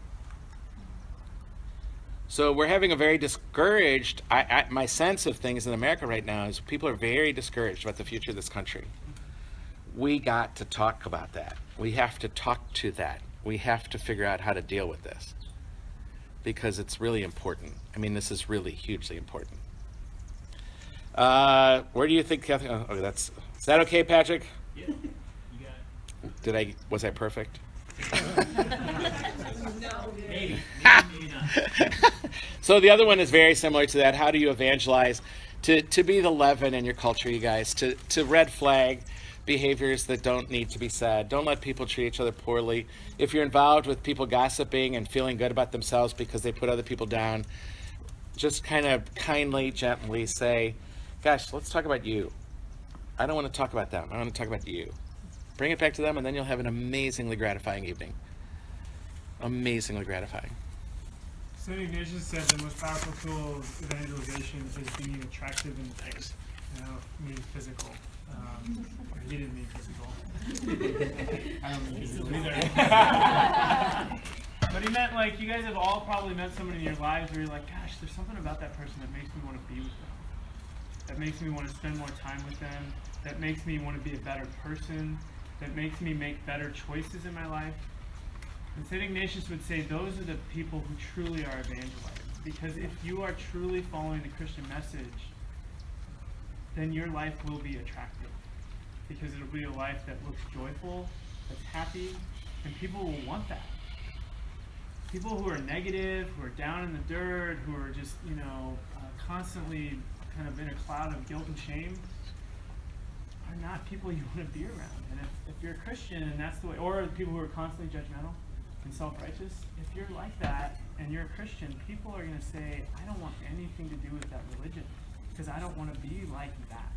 So we're having a very discouraged, my sense of things in America right now is people are very discouraged about the future of this country. We got to talk about that. We have to talk to that. We have to figure out how to deal with this. Because it's really important. I mean, this is really hugely important. Where do you think, Kathy? Oh, is that okay, Patrick? Yeah, you got it. Was I perfect? Maybe not. So the other one is very similar to that. How do you evangelize? To be the leaven in your culture, you guys. To red flag behaviors that don't need to be said. Don't let people treat each other poorly. If you're involved with people gossiping and feeling good about themselves because they put other people down, just kind of kindly, gently say, gosh, let's talk about you. I don't want to talk about them. I want to talk about you. Bring it back to them, and then you'll have an amazingly gratifying evening. Amazingly gratifying. St. Ignatius said the most powerful tool of evangelization is being attractive and enticing, being physical. He didn't mean physical. I don't mean physical either. But he meant, like, you guys have all probably met someone in your lives where you're like, gosh, there's something about that person that makes me want to be with them. That makes me want to spend more time with them. That makes me want to be a better person. That makes me make better choices in my life. And St. Ignatius would say those are the people who truly are evangelized. Because if you are truly following the Christian message, then your life will be attractive. Because it'll be a life that looks joyful, that's happy, and people will want that. People who are negative, who are down in the dirt, who are just, constantly kind of in a cloud of guilt and shame, are not people you want to be around. And if you're a Christian and that's the way, or people who are constantly judgmental and self-righteous, if you're like that and you're a Christian, people are going to say, I don't want anything to do with that religion because I don't want to be like that.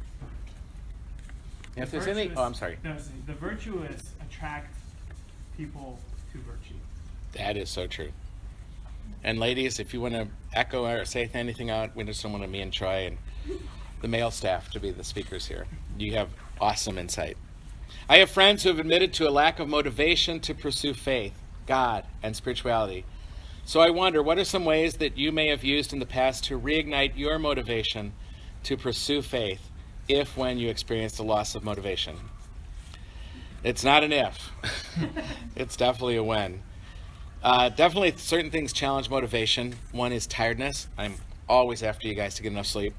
If there's any, I'm sorry. No, the virtuous attract people to virtue. That is so true. And ladies, if you want to echo or say anything out, we just don't want me and Troy and the male staff to be the speakers here. You have awesome insight. I have friends who have admitted to a lack of motivation to pursue faith, God, and spirituality. So I wonder, what are some ways that you may have used in the past to reignite your motivation to pursue faith if when you experience the loss of motivation? It's not an if. It's definitely a when. Definitely certain things challenge motivation. One is tiredness. I'm always after you guys to get enough sleep.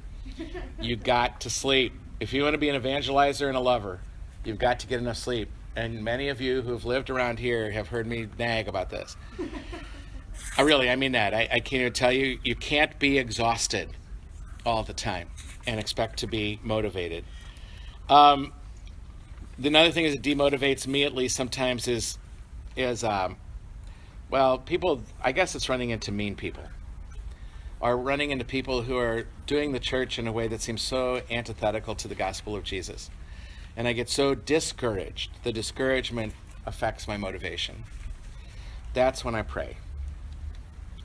You got to sleep. If you want to be an evangelizer and a lover, you've got to get enough sleep. And many of you who've lived around here have heard me nag about this. I mean that. I can't even tell you, you can't be exhausted all the time and expect to be motivated. Another thing that demotivates me, at least sometimes, is people, I guess it's running into mean people, or running into people who are doing the church in a way that seems so antithetical to the gospel of Jesus. And I get so discouraged. The discouragement affects my motivation. That's when I pray.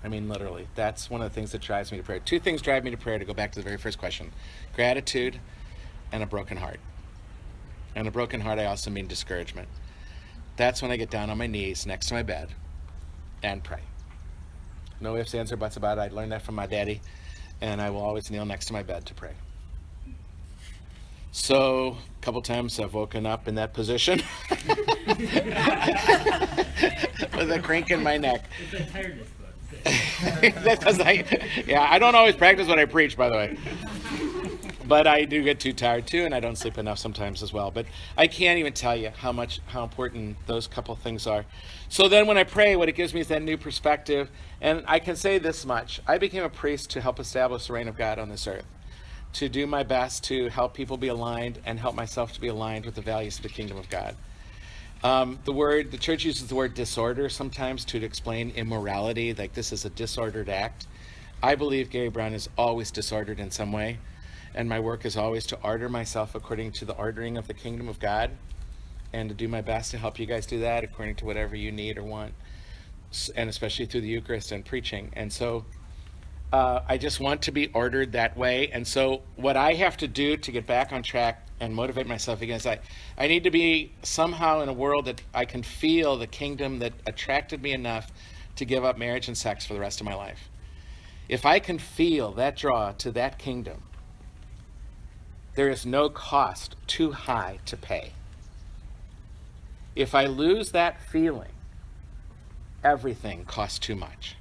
I mean, literally, that's one of the things that drives me to prayer. Two things drive me to prayer, to go back to the very first question: gratitude and a broken heart. And a broken heart, I also mean discouragement. That's when I get down on my knees next to my bed and pray. No ifs, ands, or buts about it. I learned that from my daddy, and I will always kneel next to my bed to pray. So, a couple times I've woken up in that position with a crank in my neck. It's a tiredness book. I don't always practice what I preach, by the way. But I do get too tired too, and I don't sleep enough sometimes as well. But I can't even tell you how important those couple things are. So then when I pray, what it gives me is that new perspective. And I can say this much: I became a priest to help establish the reign of God on this earth, to do my best to help people be aligned and help myself to be aligned with the values of the kingdom of God. The church uses the word disorder sometimes to explain immorality, like this is a disordered act. I believe Gary Braun is always disordered in some way. And my work is always to order myself according to the ordering of the kingdom of God, and to do my best to help you guys do that according to whatever you need or want, and especially through the Eucharist and preaching. And so I just want to be ordered that way. And so what I have to do to get back on track and motivate myself again is I need to be somehow in a world that I can feel the kingdom that attracted me enough to give up marriage and sex for the rest of my life. If I can feel that draw to that kingdom, there is no cost too high to pay. If I lose that feeling, everything costs too much.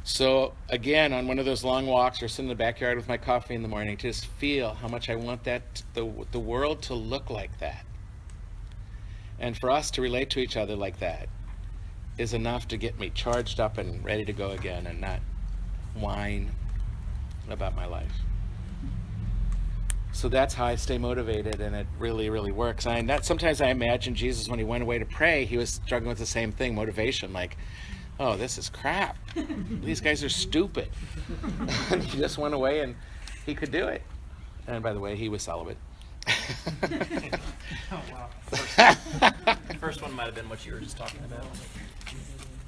So again, on one of those long walks or sitting in the backyard with my coffee in the morning, to just feel how much I want the world to look like that. And for us to relate to each other like that is enough to get me charged up and ready to go again, and not whine about my life. So that's how I stay motivated, and it really, really works. Sometimes I imagine Jesus, when he went away to pray, he was struggling with the same thing, motivation, like, oh, this is crap. These guys are stupid. And he just went away and he could do it. And by the way, he was celibate. Oh, wow. First one might have been what you were just talking about.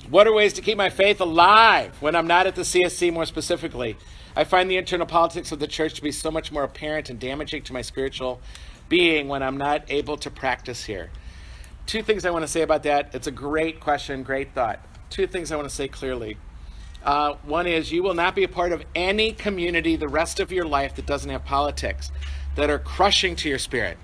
What are ways to keep my faith alive when I'm not at the CSC more specifically? I find the internal politics of the church to be so much more apparent and damaging to my spiritual being when I'm not able to practice here. Two things I want to say about that. It's a great question, great thought. Two things I want to say clearly. One is you will not be a part of any community the rest of your life that doesn't have politics that are crushing to your spirit.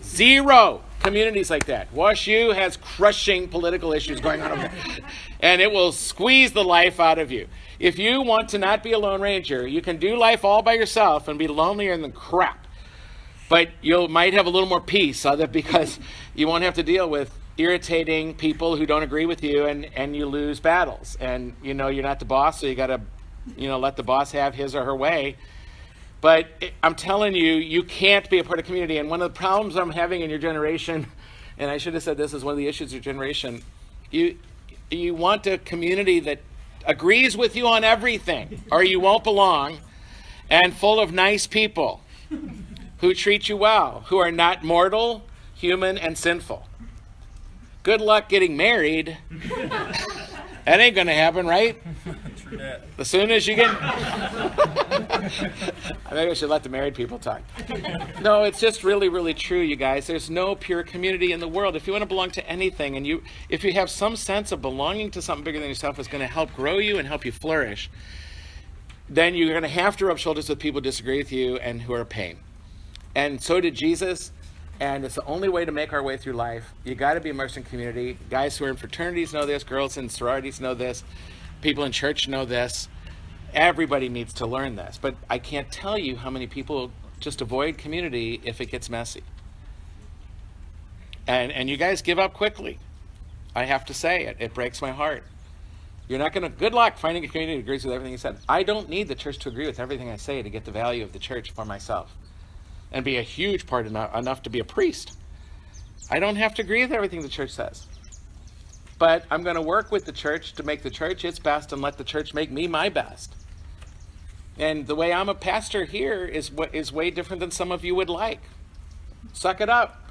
Zero communities like that. WashU has crushing political issues going on over there. And it will squeeze the life out of you. If you want to not be a Lone Ranger, you can do life all by yourself and be lonelier than crap. But you might have a little more peace because you won't have to deal with irritating people who don't agree with you, and you lose battles. And you're not the boss, so you got to let the boss have his or her way. But I'm telling you, you can't be a part of community. And one of the problems I'm having in your generation, and I should have said this as one of the issues of your generation, you want a community that agrees with you on everything, or you won't belong, and full of nice people who treat you well, who are not mortal, human, and sinful. Good luck getting married. That ain't gonna happen, right? As soon as you get... I think I should let the married people talk. No, it's just really, really true, you guys. There's no pure community in the world. If you want to belong to anything, and if you have some sense of belonging to something bigger than yourself is going to help grow you and help you flourish, then you're going to have to rub shoulders with people who disagree with you and who are a pain. And so did Jesus, and it's the only way to make our way through life. You got to be immersed in community. Guys who are in fraternities know this. Girls in sororities know this. People in church know this. Everybody needs to learn this. But I can't tell you how many people just avoid community if it gets messy. And you guys give up quickly. I have to say it. It breaks my heart. You're not going to... Good luck finding a community that agrees with everything you said. I don't need the church to agree with everything I say to get the value of the church for myself and be a huge part enough to be a priest. I don't have to agree with everything the church says. But I'm going to work with the church to make the church its best and let the church make me my best. And the way I'm a pastor here is way different than some of you would like. Suck it up.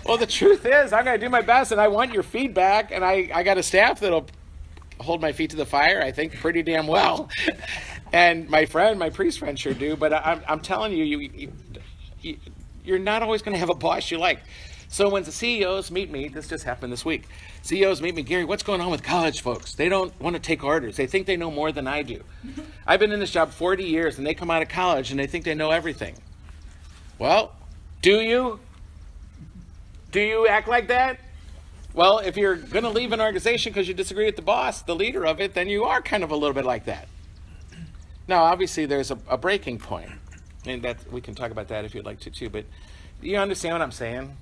Well, the truth is, I'm going to do my best, and I want your feedback, and I got a staff that'll hold my feet to the fire, I think, pretty damn well. And my priest friend sure do, but I'm telling you, you're not always going to have a boss you like. So when the CEOs meet me, this just happened this week, CEOs meet me, Gary, what's going on with college folks? They don't want to take orders. They think they know more than I do. I've been in this job 40 years, and they come out of college, and they think they know everything. Well, do you? Do you act like that? Well, if you're going to leave an organization because you disagree with the boss, the leader of it, then you are kind of a little bit like that. Now, obviously, there's a breaking point, and we can talk about that if you'd like to, too, but you understand what I'm saying?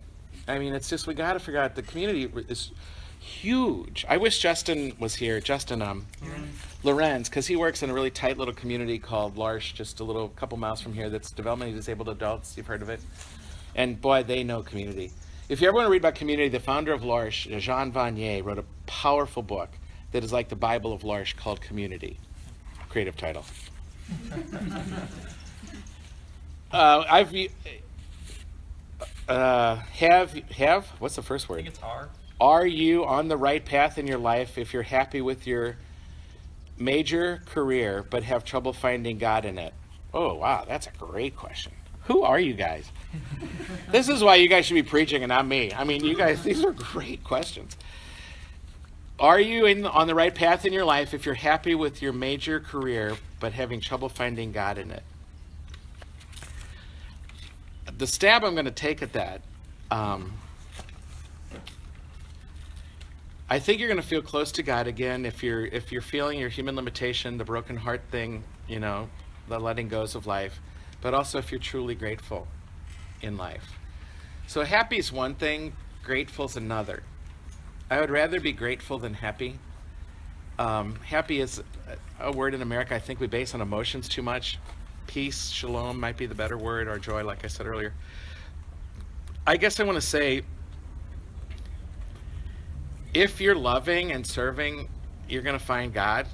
I mean, it's just, we got to figure out the community is huge. I wish Justin was here, Lorenz, because he works in a really tight little community called L'Arche, just a couple miles from here, that's developmentally disabled adults. You've heard of it? And boy, they know community. If you ever want to read about community, the founder of L'Arche, Jean Vanier, wrote a powerful book that is like the Bible of L'Arche called Community. Creative title. What's the first word? I think it's R. Are you on the right path in your life if you're happy with your major career but have trouble finding God in it? Oh, wow, that's a great question. Who are you guys? This is why you guys should be preaching and not me. I mean, you guys, these are great questions. Are you on the right path in your life if you're happy with your major career but having trouble finding God in it? The stab I'm going to take at that, I think you're going to feel close to God again if you're feeling your human limitation, the broken heart thing, the letting goes of life, but also if you're truly grateful in life. So happy is one thing, grateful is another. I would rather be grateful than happy. Happy is a word in America I think we base on emotions too much. Peace, shalom might be the better word, or joy, like I said earlier. I guess I want to say, if you're loving and serving, you're going to find God.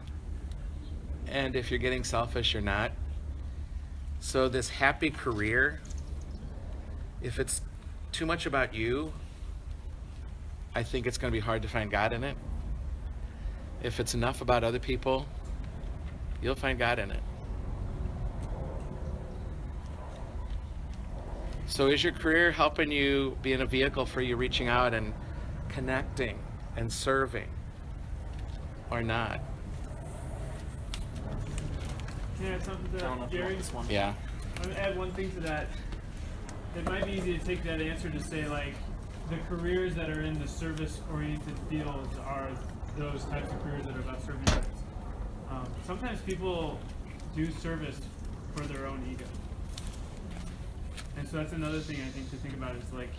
And if you're getting selfish, you're not. So this happy career, if it's too much about you, I think it's going to be hard to find God in it. if it's enough about other people, you'll find God in it. So is your career helping you, being a vehicle for you reaching out and connecting and serving, or not? Yeah, something to I don't know that, if you want Gary. this one. Yeah. I'm gonna add one thing to that. It might be easy to take that answer to say, like, the careers that are in the service-oriented fields are those types of careers that are about serving others. Sometimes people do service for their own ego. And so that's another thing I think to think about is, like,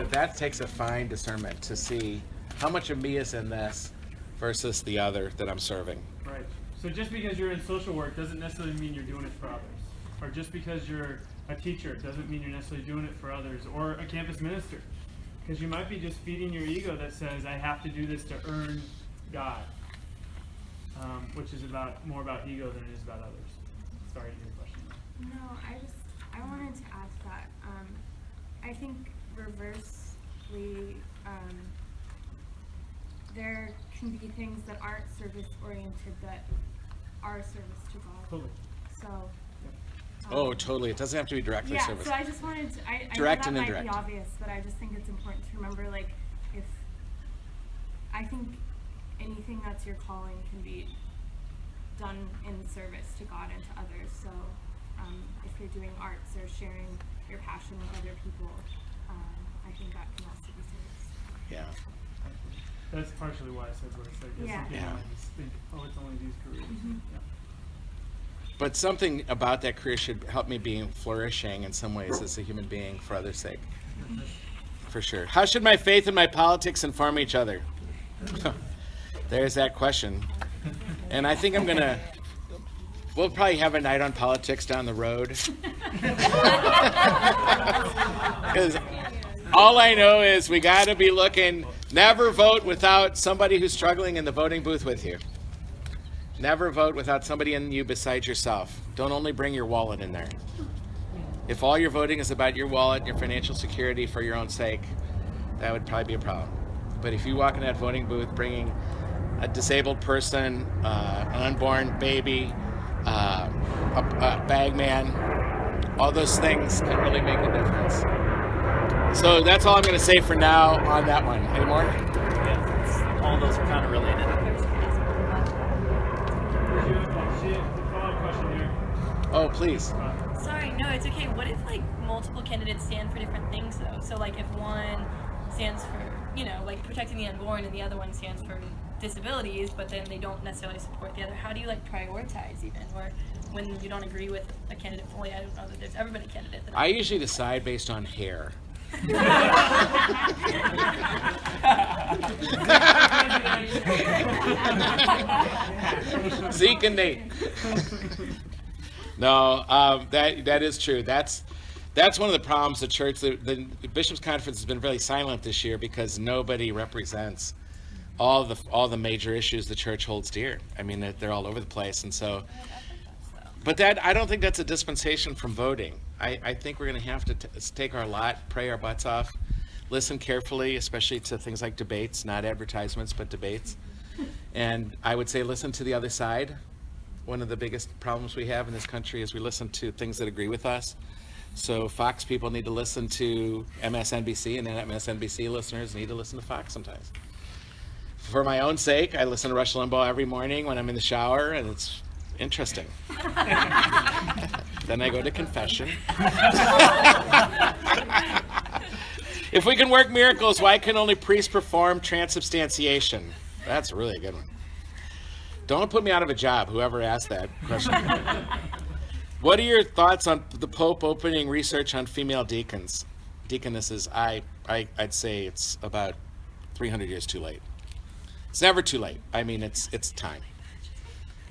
That takes a fine discernment to see how much of me is in this versus the other that I'm serving. right. So just because you're in social work doesn't necessarily mean you're doing it for others. Or just because you're a teacher doesn't mean you're necessarily doing it for others. Or a campus minister. Because you might be just feeding your ego that says, I have to do this to earn God. Which is more about ego than it is about others. Sorry to your question. No, I wanted to ask that. I think reversely, there can be things that aren't service oriented that are service to God. Totally. So. Oh, totally. It doesn't have to be directly Yeah, service. so I just wanted to, I Direct know and that might indirect. be obvious, but I just think it's important to remember, like, if, I think anything that's your calling can be done in service to God and to others. So if you're doing arts or sharing your passion with other people, I think that can also be service. Yeah. That's partially why I said what I said. Because Yeah. some people Yeah. might just think, oh, it's only these careers. Yeah. But something about that career should help me being flourishing in some ways as a human being for others' sake. For sure. How should my faith and my politics inform each other? There's that question. And I think we'll probably have a night on politics down the road. Because all I know is we got to be looking, never vote without somebody who's struggling in the voting booth with you. Never vote without somebody in you besides yourself. Don't only bring your wallet in there. If all your voting is about your wallet and your financial security for your own sake, that would probably be a problem. But if you walk in that voting booth bringing a disabled person, an unborn baby, a bag man, all those things can really make a difference. So that's all I'm going to say for now on that one. Any more? Yeah, all those are kind of related. Follow-up question here. Oh, please. Sorry, no, it's okay. What if, like, multiple candidates stand for different things, though? So, like, if one stands for, like, protecting the unborn and the other one stands for disabilities, but then they don't necessarily support the other, how do you, like, prioritize even? Or when you don't agree with a candidate fully, I don't know that there's ever been a candidate that... I usually decide based on hair. Zeke and Nate. No, that is true. That's one of the problems the church. The Bishops' Conference has been really silent this year because nobody represents all the major issues the church holds dear. I mean, they're all over the place, and so. But I don't think that's a dispensation from voting. I think we're going to have to take our lot, pray our butts off, listen carefully, especially to things like debates, not advertisements, but debates. And I would say listen to the other side. One of the biggest problems we have in this country is we listen to things that agree with us. So Fox people need to listen to MSNBC, and then MSNBC listeners need to listen to Fox sometimes. For my own sake, I listen to Rush Limbaugh every morning when I'm in the shower, and it's interesting. Then I go to confession. If we can work miracles, why can only priests perform transubstantiation? That's a really good one. Don't put me out of a job, whoever asked that question. What are your thoughts on the Pope opening research on female deaconesses? I'd say it's about 300 years too late. It's never too late. I mean, it's time.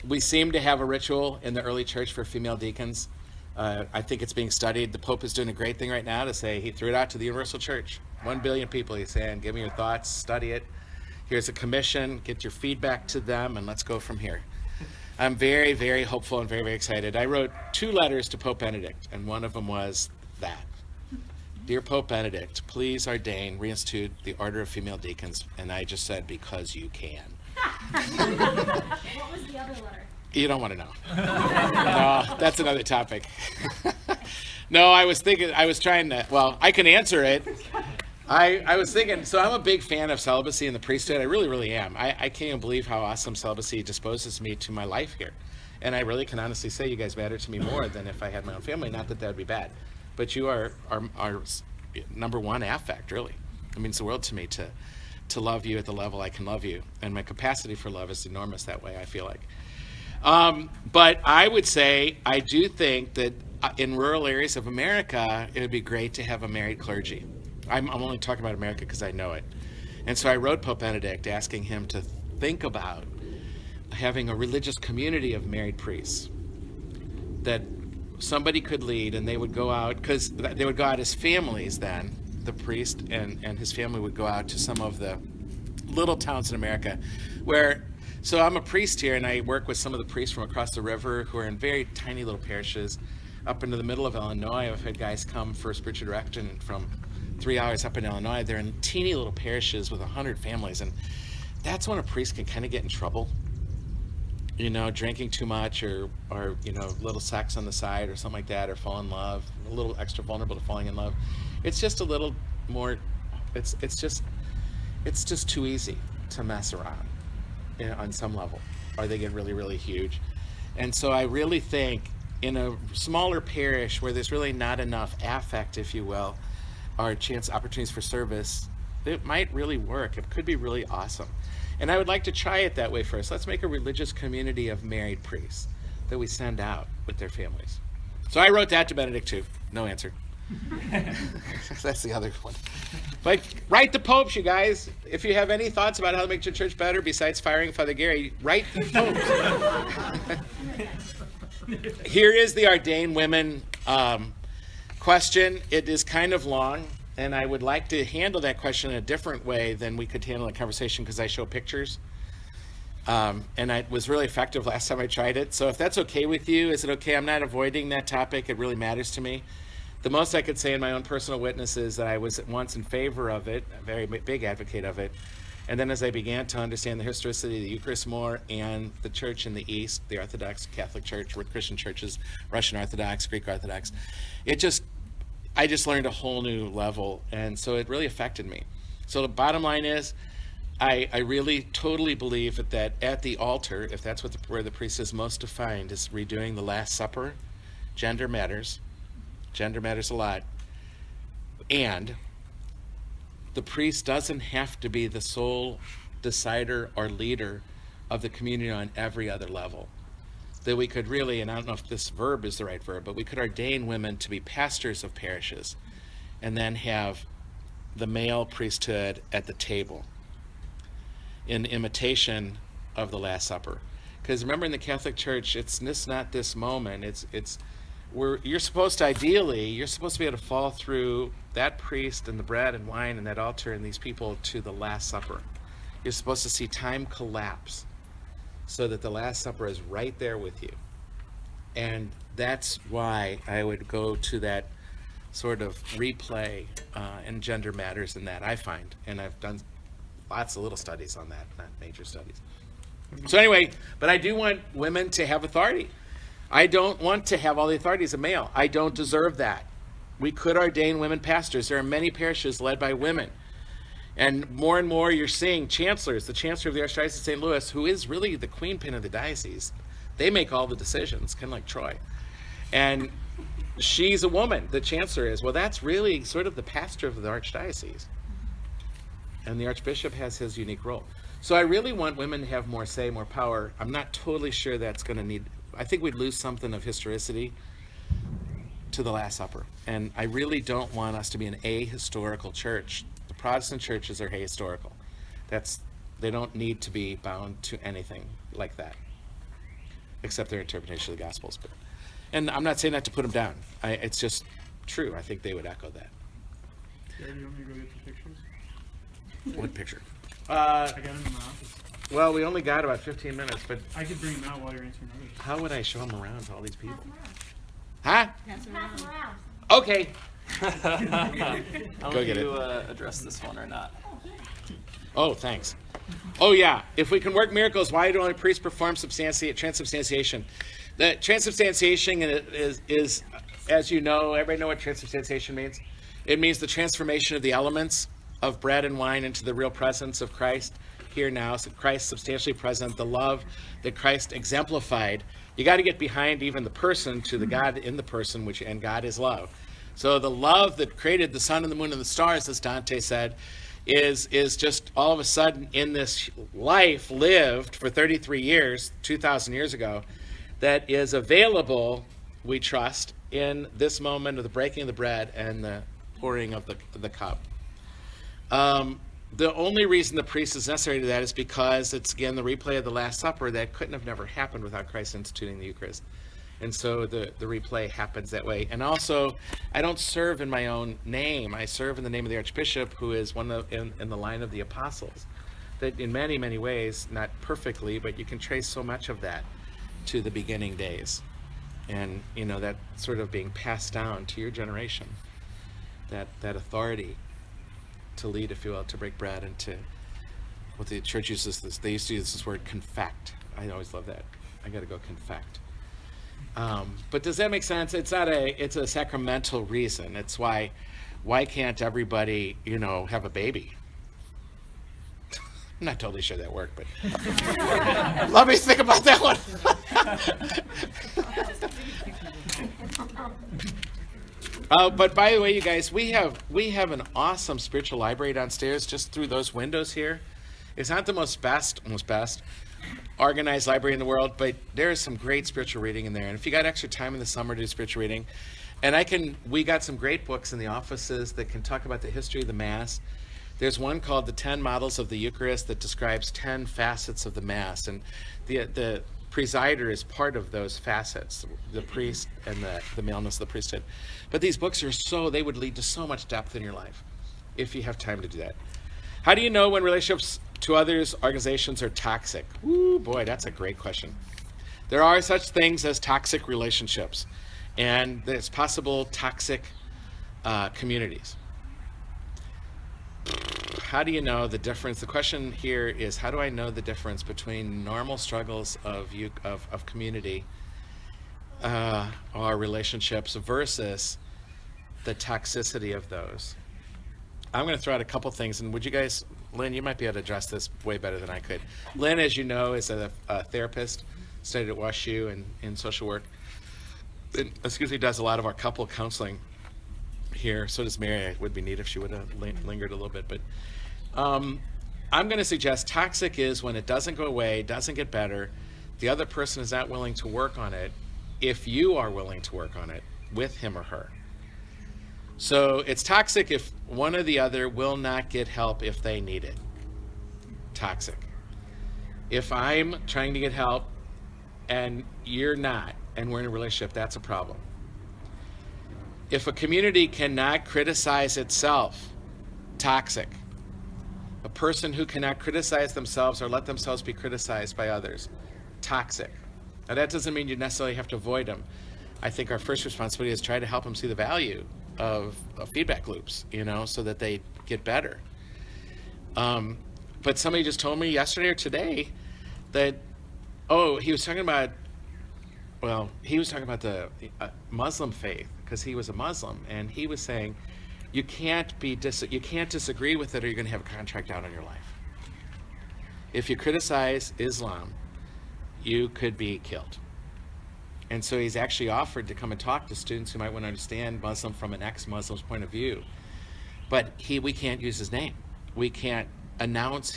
We seem to have a ritual in the early church for female deacons. I think it's being studied. The Pope is doing a great thing right now to say he threw it out to the universal church. 1 billion people, he's saying, give me your thoughts, study it. Here's a commission, get your feedback to them, and let's go from here. I'm very, very hopeful and very, very excited. I wrote 2 letters to Pope Benedict, and one of them was that. Dear Pope Benedict, please ordain, reinstitute the Order of Female Deacons. And I just said, because you can. What was the other letter? You don't want to know. No, that's another topic. No, I was trying to, well, I can answer it. I was thinking, so I'm a big fan of celibacy and the priesthood. I really, really am. I can't even believe how awesome celibacy disposes me to my life here. And I really can honestly say you guys matter to me more than if I had my own family. Not that that would be bad. But you are number one affect, really. It means the world to me to love you at the level I can love you. And my capacity for love is enormous that way, I feel like. But I would say I do think that in rural areas of America, it would be great to have a married clergy. I'm only talking about America because I know it. And so I wrote Pope Benedict asking him to think about having a religious community of married priests that somebody could lead, and they would go out, because they would go out as families then, the priest and his family would go out to some of the little towns in America where, so I'm a priest here and I work with some of the priests from across the river who are in very tiny little parishes up into the middle of Illinois. I've had guys come for spiritual direction from 3 hours up in Illinois. They're in teeny little parishes with 100 families, and that's when a priest can kind of get in trouble. You know, drinking too much or you know, little sex on the side or something like that, or fall in love, a little extra vulnerable to falling in love. It's just a little more, it's just too easy to mess around, you know, on some level, or they get really, really huge. And so I really think in a smaller parish where there's really not enough affect, if you will, or opportunities for service, it might really work. It could be really awesome. And I would like to try it that way first. Let's make a religious community of married priests that we send out with their families. So I wrote that to Benedict too. No answer. That's the other one. But write the popes, you guys. If you have any thoughts about how to make your church better besides firing Fr Gary, write the popes. Here is the ordained women question. It is kind of long, and I would like to handle that question in a different way than we could handle a conversation because I show pictures. And it was really effective last time I tried it. So if that's okay with you, is it okay? I'm not avoiding that topic. It really matters to me. The most I could say in my own personal witness is that I was at once in favor of it, a very big advocate of it. And then as I began to understand the historicity of the Eucharist more and the church in the East, the Orthodox Catholic Church, with Christian churches, Russian Orthodox, Greek Orthodox, I just learned a whole new level. And so it really affected me. So the bottom line is, I really totally believe that at the altar, if that's where the priest is most defined, is redoing the Last Supper. Gender matters. Gender matters a lot. And the priest doesn't have to be the sole decider or leader of the community on every other level. That we could really, and I don't know if this verb is the right verb, but we could ordain women to be pastors of parishes and then have the male priesthood at the table in imitation of the Last Supper. Because remember, in the Catholic Church, it's just not this moment. You're supposed to be able to fall through that priest and the bread and wine and that altar and these people to the Last Supper. You're supposed to see time collapse so that the Last Supper is right there with you. And that's why I would go to that sort of replay in gender matters in that, I find. And I've done lots of little studies on that, not major studies. So anyway, but I do want women to have authority. I don't want to have all the authority as a male. I don't deserve that. We could ordain women pastors. There are many parishes led by women. And more you're seeing chancellors, the chancellor of the Archdiocese of St. Louis, who is really the queen pin of the diocese. They make all the decisions, kind of like Troy. And she's a woman, the chancellor is. Well, that's really sort of the pastor of the Archdiocese. And the Archbishop has his unique role. So I really want women to have more say, more power. I'm not totally sure that's going to need... I think we'd lose something of historicity to the Last Supper. And I really don't want us to be an ahistorical church. The Protestant churches are ahistorical. They don't need to be bound to anything like that, except their interpretation of the Gospels. And I'm not saying that to put them down. It's just true. I think they would echo that. Gary, you want me to go get the pictures? What picture? I got them in my office. Well, we only got about 15 minutes, but I could bring them out while you're answering others. how would I show them around to all these people? Pass them around. Huh? Pass them around. Okay. I don't Go know get if you it. address this one or not. Oh, thanks. Oh, yeah. If we can work miracles, why do only priests perform transubstantiation? The transubstantiation is, as you know, everybody know what transubstantiation means? It means the transformation of the elements of bread and wine into the real presence of Christ here now. So Christ substantially present, the love that Christ exemplified. You got to get behind even the person to the God in the person, and God is love. So the love that created the sun and the moon and the stars, as Dante said, is just all of a sudden in this life lived for 33 years, 2,000 years ago, that is available, we trust, in this moment of the breaking of the bread and the pouring of the cup. The only reason the priest is necessary to that is because it's, again, the replay of the Last Supper that couldn't have never happened without Christ instituting the Eucharist. And so the replay happens that way. And also, I don't serve in my own name. I serve in the name of the Archbishop, who is one of, in the line of the apostles. That in many, many ways, not perfectly, but you can trace so much of that to the beginning days. And, you know, that sort of being passed down to your generation. That authority to lead, if you will, to break bread and to, what the church uses this, they used to use this word confect. I always love that. I got to go confect. But does that make sense? It's a sacramental reason. It's why can't everybody, you know, have a baby? I'm not totally sure that worked, but let me think about that one. But by the way, you guys, we have an awesome spiritual library downstairs just through those windows here. It's not the most best organized library in the world, but there is some great spiritual reading in there. And if you got extra time in the summer to do spiritual reading, and we got some great books in the offices that can talk about the history of the Mass. There's one called The 10 Models of the Eucharist that describes 10 facets of the Mass. And the presider is part of those facets, the priest and the maleness of the priesthood. But these books they would lead to so much depth in your life if you have time to do that. How do you know when relationships to others, organizations are toxic? Ooh, boy, that's a great question. There are such things as toxic relationships, and there's possible toxic communities. How do you know the difference? The question here is, how do I know the difference between normal struggles of community or relationships versus the toxicity of those? I'm going to throw out a couple things, and would you guys, Lynn, you might be able to address this way better than I could. Lynn, as you know, is a therapist, studied at WashU and in social work. Does a lot of our couple counseling here. So does Mary. It would be neat if she would have lingered a little bit. But I'm going to suggest toxic is when it doesn't go away, doesn't get better, the other person is not willing to work on it if you are willing to work on it with him or her. So it's toxic if one or the other will not get help if they need it. Toxic. If I'm trying to get help and you're not, and we're in a relationship, that's a problem. If a community cannot criticize itself, toxic. A person who cannot criticize themselves or let themselves be criticized by others, toxic. Now that doesn't mean you necessarily have to avoid them. I think our first responsibility is try to help them see the value of feedback loops, so that they get better. But somebody just told me yesterday or today that, he was talking about the Muslim faith, because he was a Muslim, and he was saying you can't disagree with it, or you're going to have a contract out on your life. If you criticize Islam, you could be killed. And so he's actually offered to come and talk to students who might want to understand Muslim from an ex-Muslim's point of view. But we can't use his name. We can't announce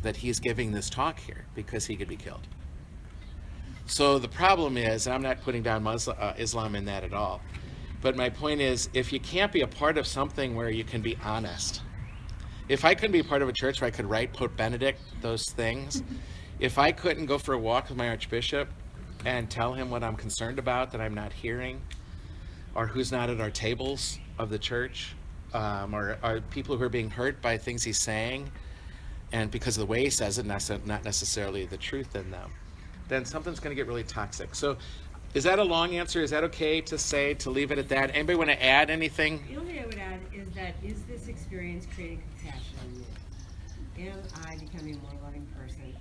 that he's giving this talk here because he could be killed. So the problem is, and I'm not putting down Islam in that at all, but my point is, if you can't be a part of something where you can be honest, if I couldn't be a part of a church where I could write Pope Benedict those things, if I couldn't go for a walk with my Archbishop and tell him what I'm concerned about that I'm not hearing, or who's not at our tables of the church, or people who are being hurt by things he's saying, and because of the way he says it, not necessarily the truth in them, then something's going to get really toxic. So Is that a long answer? Is that okay to say, to leave it at that? Anybody want to add anything? The only thing I would add is that, is this experience creating compassion in me? Am I becoming a more loving person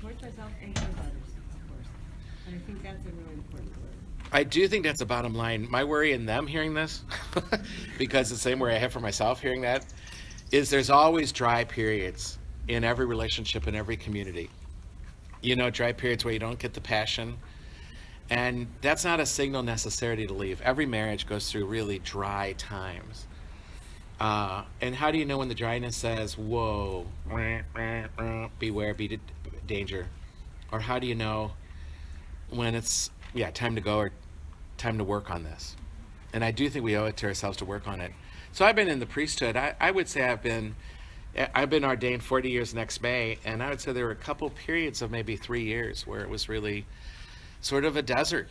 towards myself and towards others, of course? And I think that's a really important word. I do think that's the bottom line. My worry in them hearing this, because the same worry I have for myself hearing that, is there's always dry periods in every relationship, in every community. You know, dry periods where you don't get the passion. And that's not a signal necessarily to leave. Every marriage goes through really dry times. And how do you know when the dryness says, whoa, beware, danger? Or how do you know when it's, time to go or time to work on this? And I do think we owe it to ourselves to work on it. So I've been in the priesthood. I would say I've been ordained 40 years next May, and I would say there were a couple periods of maybe 3 years where it was really sort of a desert,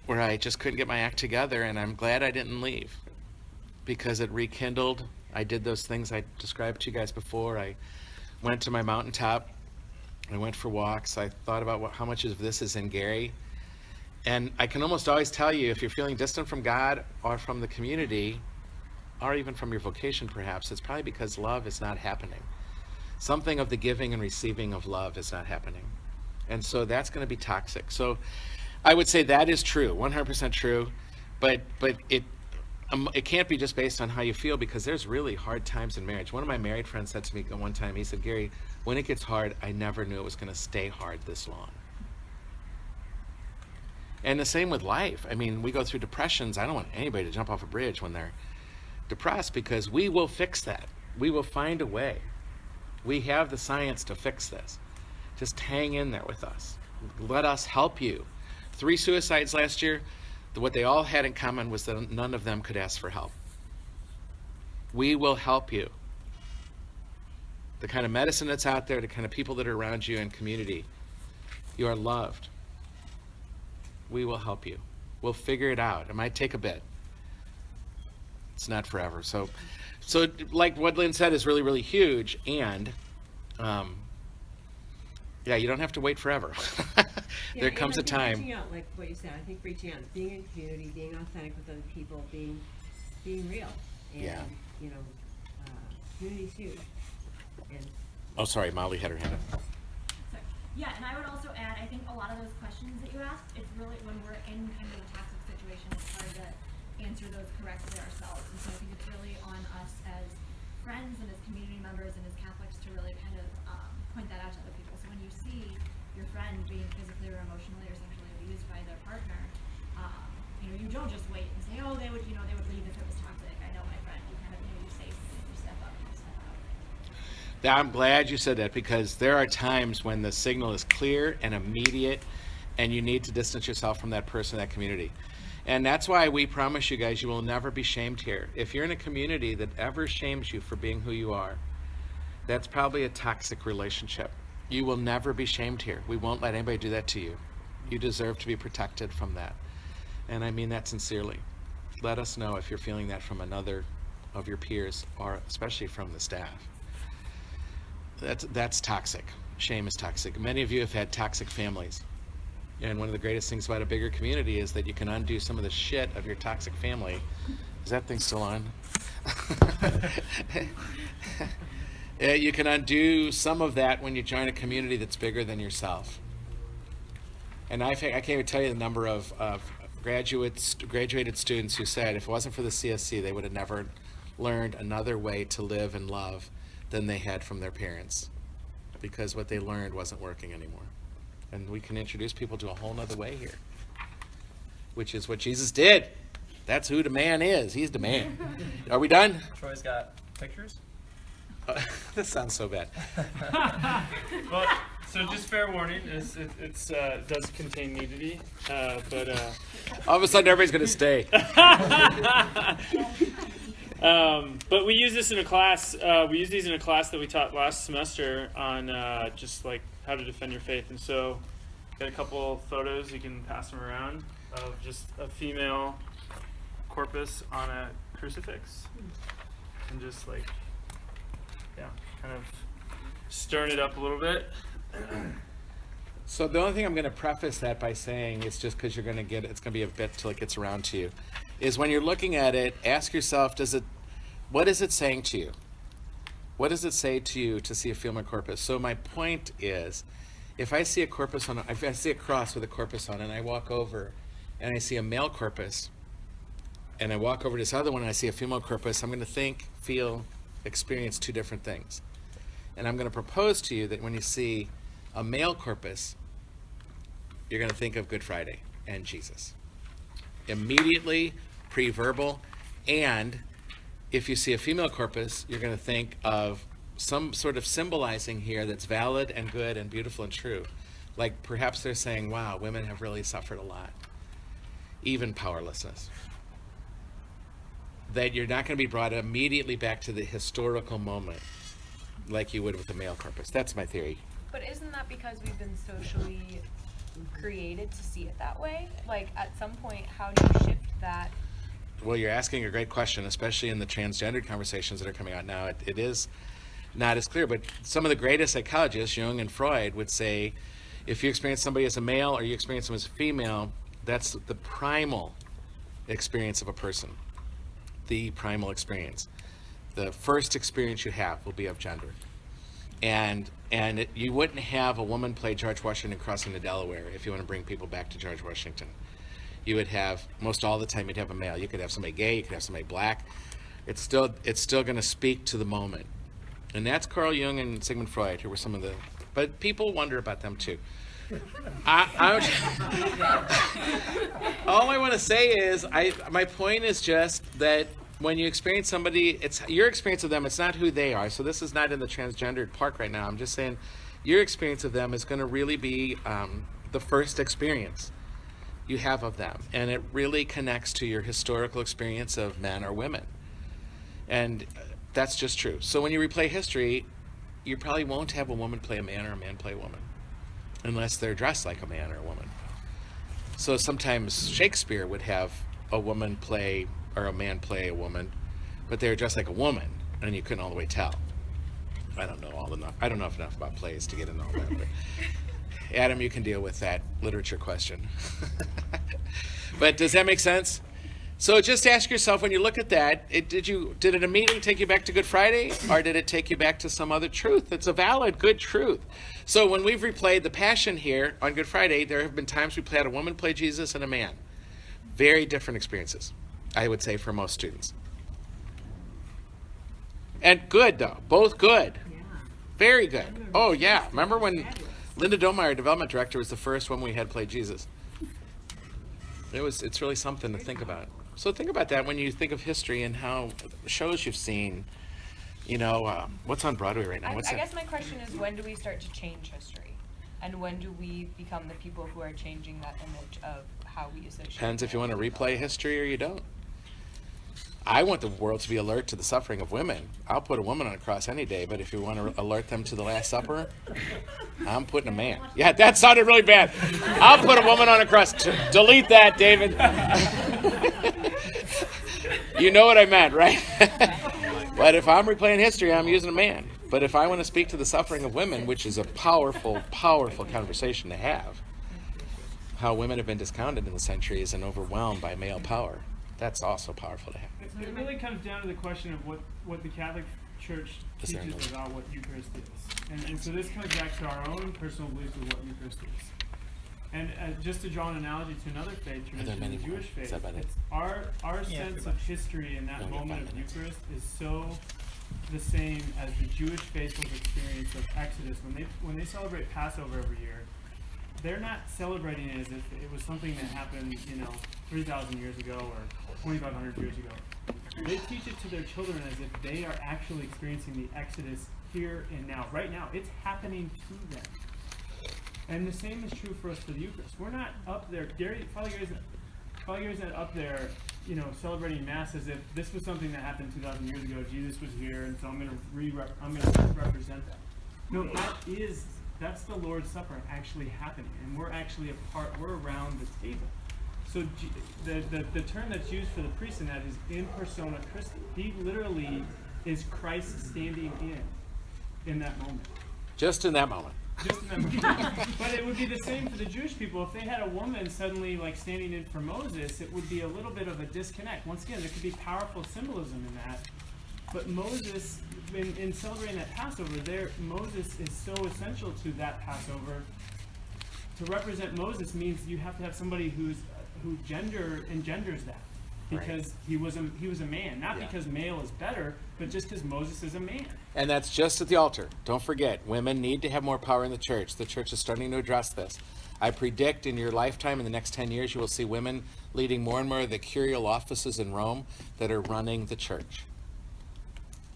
where I just couldn't get my act together, and I'm glad I didn't leave, because it rekindled. I did those things I described to you guys before. I went to my mountaintop. I went for walks. I thought about how much of this is in Gary. And I can almost always tell you, if you're feeling distant from God or from the community, or even from your vocation perhaps, it's probably because love is not happening. Something of the giving and receiving of love is not happening. And so that's going to be toxic. So I would say that is true, 100% true, but it can't be just based on how you feel, because there's really hard times in marriage. One of my married friends said to me one time, he said, Gary, when it gets hard, I never knew it was going to stay hard this long. And the same with life. I mean, we go through depressions. I don't want anybody to jump off a bridge when they're depressed, because we will fix that. We will find a way. We have the science to fix this. Just hang in there with us. Let us help you. 3 suicides last year. What they all had in common was that none of them could ask for help. We will help you. The kind of medicine that's out there, the kind of people that are around you in community, you are loved. We will help you. We'll figure it out. It might take a bit. It's not forever. So like what Lynn said is really, really huge. And you don't have to wait forever. There comes a time. Reaching out, like what you said, I think reaching out, being in community, being authentic with other people, being real. And, community's huge. And oh, sorry, Molly had her hand up. Sorry. Yeah, and I would also add, I think a lot of those questions that you asked, it's really, when we're in kind of a toxic situation, it's hard to answer those correctly ourselves. And so I think it's really on us as friends and as community members and as Catholics to really kind of point that out to other people. So when you see your friend being physically or emotionally or sexually abused by their partner, you don't just wait and say, oh, they would leave if it was toxic. I know my friend. You kind of, you say something, you step up, and you step out. I'm glad you said that, because there are times when the signal is clear and immediate, and you need to distance yourself from that person, that community. And that's why we promise you guys, you will never be shamed here. If you're in a community that ever shames you for being who you are, that's probably a toxic relationship. You will never be shamed here. We won't let anybody do that to you. You deserve to be protected from that. And I mean that sincerely. Let us know if you're feeling that from another of your peers, or especially from the staff. That's toxic. Shame is toxic. Many of you have had toxic families. And one of the greatest things about a bigger community is that you can undo some of the shit of your toxic family. Is that thing still on? You can undo some of that when you join a community that's bigger than yourself. And I can't even tell you the number of graduated students who said if it wasn't for the CSC, they would have never learned another way to live and love than they had from their parents, because what they learned wasn't working anymore. And we can introduce people to a whole nother way here, which is what Jesus did. That's who the man is. He's the man. Are we done? Troy's got pictures. This sounds so bad. Well, so just fair warning, it does contain nudity, but all of a sudden everybody's gonna stay. But we use this in a class. We use these in a class that we taught last semester on just like how to defend your faith. And so, got a couple photos, you can pass them around, of just a female corpus on a crucifix, and just like, kind of stirring it up a little bit. So the only thing I'm going to preface that by saying, it's just because you're going to get it, it's going to be a bit till it gets around to you, is when you're looking at it, ask yourself, what is it saying to you? What does it say to you to see a female corpus? So my point is, if I see a cross with a corpus on it, and I walk over and I see a male corpus, and I walk over to this other one and I see a female corpus, I'm going to think, feel, experience two different things. And I'm going to propose to you that when you see a male corpus, you're going to think of Good Friday and Jesus. Immediately, pre-verbal, and if you see a female corpus, you're going to think of some sort of symbolizing here that's valid and good and beautiful and true. Like perhaps they're saying, wow, women have really suffered a lot. Even powerlessness. That you're not going to be brought immediately back to the historical moment like you would with the male corpus. That's my theory. But isn't that because we've been socially created to see it that way? Like at some point, how do you shift that? Well, you're asking a great question, especially in the transgendered conversations that are coming out now. It is not as clear, but some of the greatest psychologists, Jung and Freud, would say if you experience somebody as a male or you experience them as a female, that's the primal experience of a person. The primal experience. The first experience you have will be of gender. And you wouldn't have a woman play George Washington crossing the Delaware if you want to bring people back to George Washington. You would have, most all the time, you'd have a male. You could have somebody gay, you could have somebody black. It's still going to speak to the moment. And that's Carl Jung and Sigmund Freud, who were some of the, but people wonder about them too. All I want to say is, my point is just that when you experience somebody, it's your experience of them, it's not who they are. So this is not in the transgendered park right now. I'm just saying your experience of them is going to really be the first experience you have of them. And it really connects to your historical experience of men or women. And that's just true. So when you replay history, you probably won't have a woman play a man or a man play a woman, unless they're dressed like a man or a woman. So sometimes Shakespeare would have a woman play or a man play a woman, but they were dressed like a woman, and you couldn't all the way tell. I don't know enough about plays to get into all that. But Adam, you can deal with that literature question. But does that make sense? So just ask yourself, when you look at that, did it immediately take you back to Good Friday, or did it take you back to some other truth that's a valid, good truth? So when we've replayed the Passion here on Good Friday, there have been times we played a woman play Jesus and a man. Very different experiences, I would say, for most students. And good, though. Both good. Yeah. Very good. Oh, yeah. Remember when Linda Domeyer, development director, was the first one we had play Jesus? It's really something to think about. So think about that when you think of history and how shows you've seen, what's on Broadway right now? I guess my question is, when do we start to change history? And when do we become the people who are changing that image of how we associate? Depends if you want to replay history or you don't. I want the world to be alert to the suffering of women. I'll put a woman on a cross any day, but if you want to alert them to the Last Supper, I'm putting a man. Yeah, that sounded really bad. I'll put a woman on a cross. Delete that, David. You know what I meant, right? But if I'm replaying history, I'm using a man. But if I want to speak to the suffering of women, which is a powerful, powerful conversation to have, how women have been discounted in the centuries and overwhelmed by male power, that's also powerful to have. It really comes down to the question of what the Catholic Church teaches about what Eucharist is. And so this comes back to our own personal beliefs of what Eucharist is. And just to draw an analogy to another faith tradition, the Jewish faith, it's our sense of history in that moment of Eucharist is so the same as the Jewish faithful's experience of Exodus. When they celebrate Passover every year, they're not celebrating it as if it was something that happened, 3,000 years ago or 2,500 years ago. They teach it to their children as if they are actually experiencing the Exodus here and now. Right now, it's happening to them. And the same is true for us for the Eucharist. We're not up there. Father Gary's not up there, celebrating Mass as if this was something that happened 2,000 years ago. Jesus was here, and so I'm going to represent that. No, that's the Lord's Supper actually happening, and we're actually we're around the table. So the term that's used for the priest in that is in persona Christi. He literally is Christ standing in that moment. Just in that moment. Just remember. But it would be the same for the Jewish people. If they had a woman suddenly like standing in for Moses, it would be a little bit of a disconnect. Once again, there could be powerful symbolism in that. But Moses, in celebrating that Passover, Moses is so essential to that Passover. To represent Moses means you have to have somebody who engenders that. Because he was a man, not because male is better, but just because Moses is a man. And that's just at the altar. Don't forget, women need to have more power in the church. The church is starting to address this. I predict in your lifetime, in the next 10 years, you will see women leading more and more of the curial offices in Rome that are running the church.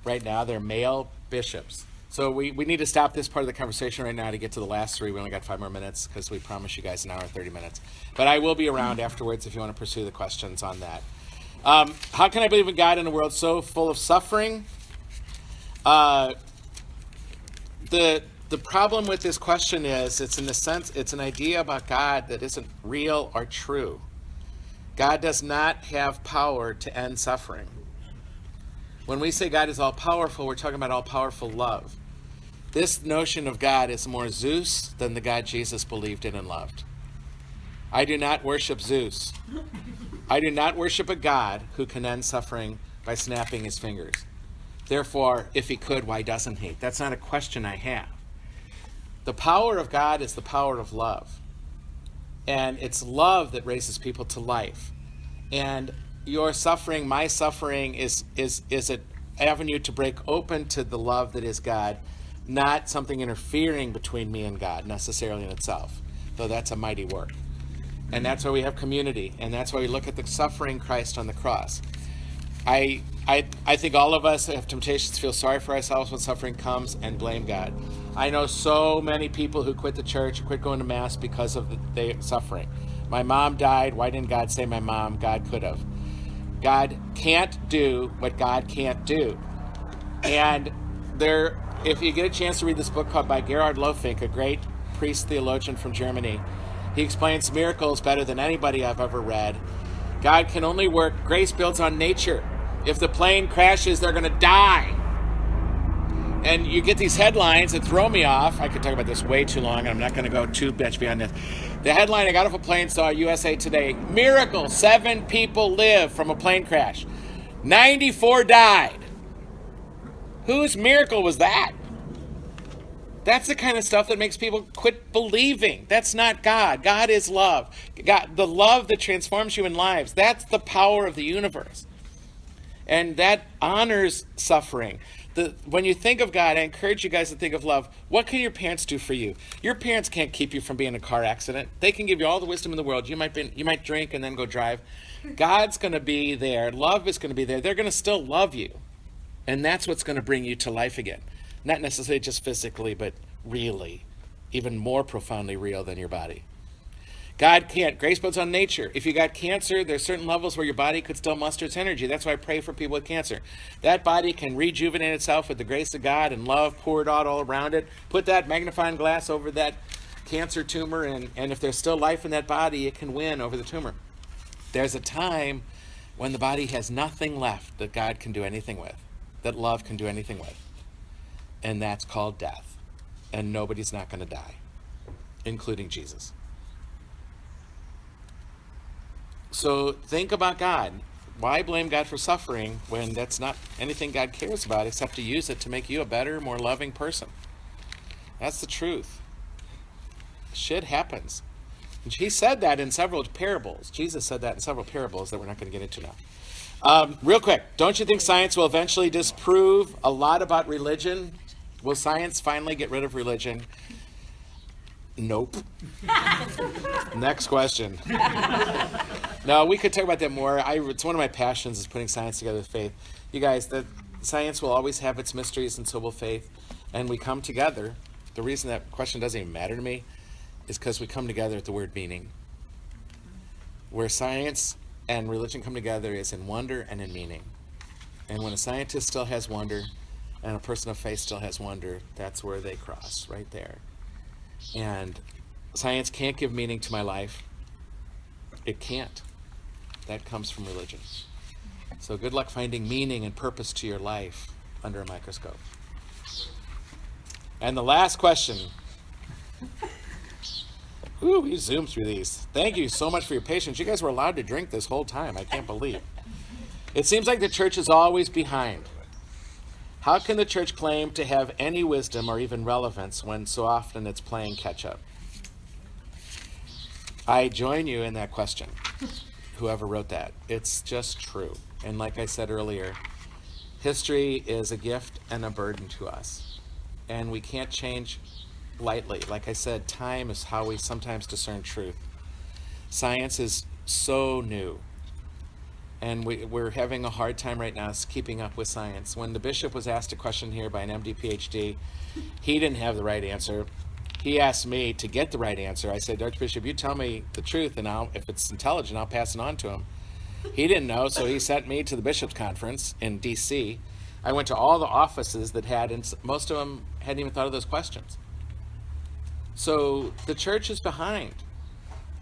Right now, they're male bishops. So we need to stop this part of the conversation right now to get to the last three. We only got 5 more minutes because we promised you guys an hour and 30 minutes. But I will be around afterwards if you want to pursue the questions on that. How can I believe in God in a world so full of suffering? The problem with this question is it's an idea about God that isn't real or true. God does not have power to end suffering. When we say God is all-powerful, we're talking about all-powerful love. This notion of God is more Zeus than the God Jesus believed in and loved. I do not worship Zeus. I do not worship a God who can end suffering by snapping his fingers. Therefore, if he could, why doesn't he? That's not a question I have. The power of God is the power of love. And it's love that raises people to life. And your suffering, my suffering, is an avenue to break open to the love that is God, not something interfering between me and God necessarily in itself, though that's a mighty work. And that's why we have community, and that's why we look at the suffering Christ on the cross. I think all of us have temptations to feel sorry for ourselves when suffering comes and blame God. I know so many people who quit the church, quit going to Mass because of the suffering. My mom died. Why didn't God save my mom? God could have. God can't do what God can't do. And if you get a chance to read this book called by Gerhard Lofink, a great priest theologian from Germany, he explains miracles better than anybody I've ever read. God can only work. Grace builds on nature. If the plane crashes, they're going to die. And you get these headlines that throw me off. I could talk about this way too long, and I'm not going to go too much beyond this. The headline I got off a plane, saw USA Today. Miracle, 7 people live from a plane crash. 94 died. Whose miracle was that? That's the kind of stuff that makes people quit believing. That's not God. God is love. God, the love that transforms human lives. That's the power of the universe. And that honors suffering. When you think of God, I encourage you guys to think of love. What can your parents do for you? Your parents can't keep you from being in a car accident. They can give you all the wisdom in the world. You might drink and then go drive. God's going to be there. Love is going to be there. They're going to still love you. And that's what's going to bring you to life again. Not necessarily just physically, but really, even more profoundly real than your body. God can't. Grace builds on nature. If you got cancer, there's certain levels where your body could still muster its energy. That's why I pray for people with cancer. That body can rejuvenate itself with the grace of God and love poured out all around it. Put that magnifying glass over that cancer tumor, and if there's still life in that body, it can win over the tumor. There's a time when the body has nothing left that God can do anything with, that love can do anything with. And that's called death. And nobody's not going to die, including Jesus. So think about God. Why blame God for suffering when that's not anything God cares about except to use it to make you a better, more loving person? That's the truth. Shit happens. And he said that in several parables. Jesus said that in several parables that we're not going to get into now. Real quick, don't you think science will eventually disprove a lot about religion? Will science finally get rid of religion? Nope. Next question. No, we could talk about that more. It's one of my passions is putting science together with faith. You guys, the science will always have its mysteries, and so will faith. And we come together. The reason that question doesn't even matter to me is because we come together at the word meaning. Where science and religion come together is in wonder and in meaning. And when a scientist still has wonder and a person of faith still has wonder, that's where they cross, right there. And science can't give meaning to my life. It can't. That comes from religion. So good luck finding meaning and purpose to your life under a microscope. And the last question, Ooh, we zoomed through these. Thank you so much for your patience. You guys were allowed to drink this whole time. I can't believe. It seems like the church is always behind. How can the church claim to have any wisdom or even relevance when so often it's playing catch up? I join you in that question, whoever wrote that. It's just true. And like I said earlier, history is a gift and a burden to us. And we can't change lightly. Like I said, time is how we sometimes discern truth. Science is so new. And we're having a hard time right now keeping up with science. When the bishop was asked a question here by an MD PhD, he didn't have the right answer. He asked me to get the right answer. I said, Archbishop, you tell me the truth, and if it's intelligent, I'll pass it on to him. He didn't know, so he sent me to the bishop's conference in D.C. I went to all the offices that had, and most of them hadn't even thought of those questions. So the church is behind,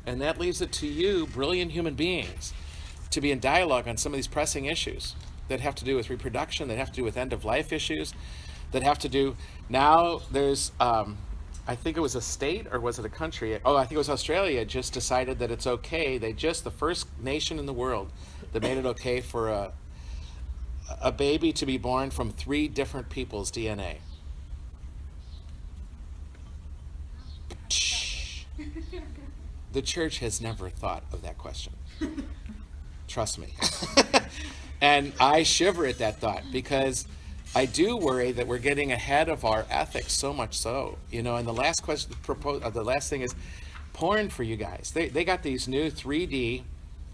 and that leaves it to you, brilliant human beings, to be in dialogue on some of these pressing issues that have to do with reproduction, that have to do with end-of-life issues, that have to do, now there's, I think it was a state, or was it a country? Oh, I think it was Australia, just decided that it's okay. The first nation in the world that made it okay for a baby to be born from 3 different people's DNA. The church has never thought of that question. Trust me. And I shiver at that thought, because I do worry that we're getting ahead of our ethics, so much so. And the last question, the last thing is porn for you guys. They got these new 3D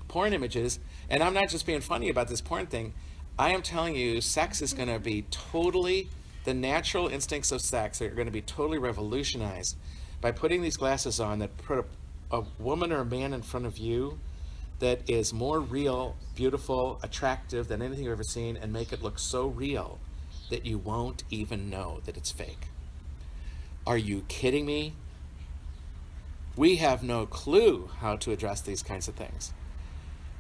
porn images, and I'm not just being funny about this porn thing. I am telling you, sex is going to be totally, the natural instincts of sex are going to be totally revolutionized by putting these glasses on that put a woman or a man in front of you that is more real, beautiful, attractive than anything you've ever seen, and make it look so real that you won't even know that it's fake. Are you kidding me? We have no clue how to address these kinds of things.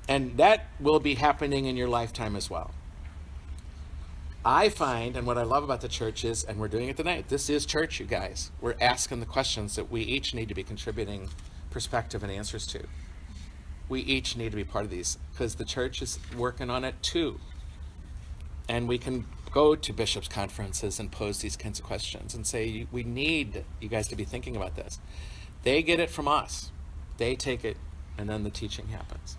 And that will be happening in your lifetime as well. I find, and what I love about the church is, and we're doing it tonight, this is church, you guys. We're asking the questions that we each need to be contributing perspective and answers to. We each need to be part of these, because the church is working on it too. And we can go to bishops' conferences and pose these kinds of questions and say, we need you guys to be thinking about this. They get it from us. They take it, and then the teaching happens.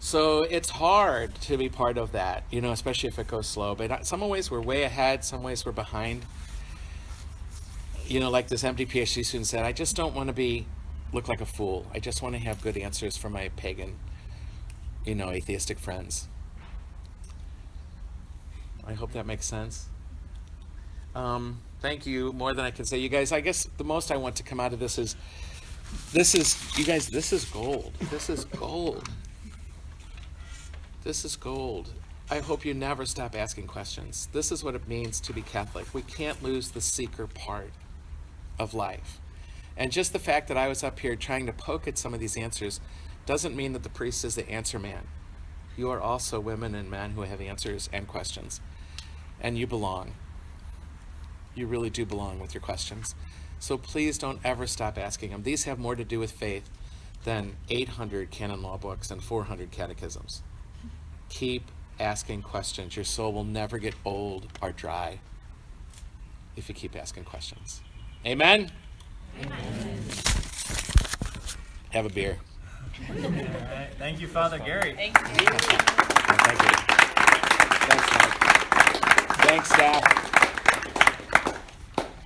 So it's hard to be part of that, especially if it goes slow. But some ways we're way ahead, some ways we're behind. Like this MD PhD student said, I just don't want to look like a fool. I just want to have good answers for my pagan, atheistic friends. I hope that makes sense. Thank you, more than I can say. You guys, I guess the most I want to come out of this is you guys, this is gold. This is gold. This is gold. I hope you never stop asking questions. This is what it means to be Catholic. We can't lose the seeker part of life. And just the fact that I was up here trying to poke at some of these answers doesn't mean that the priest is the answer man. You are also women and men who have answers and questions. And you belong. You really do belong with your questions. So please don't ever stop asking them. These have more to do with faith than 800 canon law books and 400 catechisms. Keep asking questions. Your soul will never get old or dry if you keep asking questions. Amen? Amen. Have a beer. All right. Thank you, Father Gary. Thank you. Thank you. Thanks, Mike. Thanks, staff.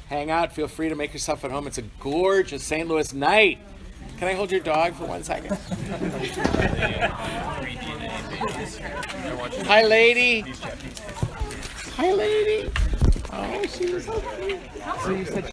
Hang out. Feel free to make yourself at home. It's a gorgeous St. Louis night. Can I hold your dog for 1 second? Hi, lady. Hi, lady. Oh, she was so cute. So you said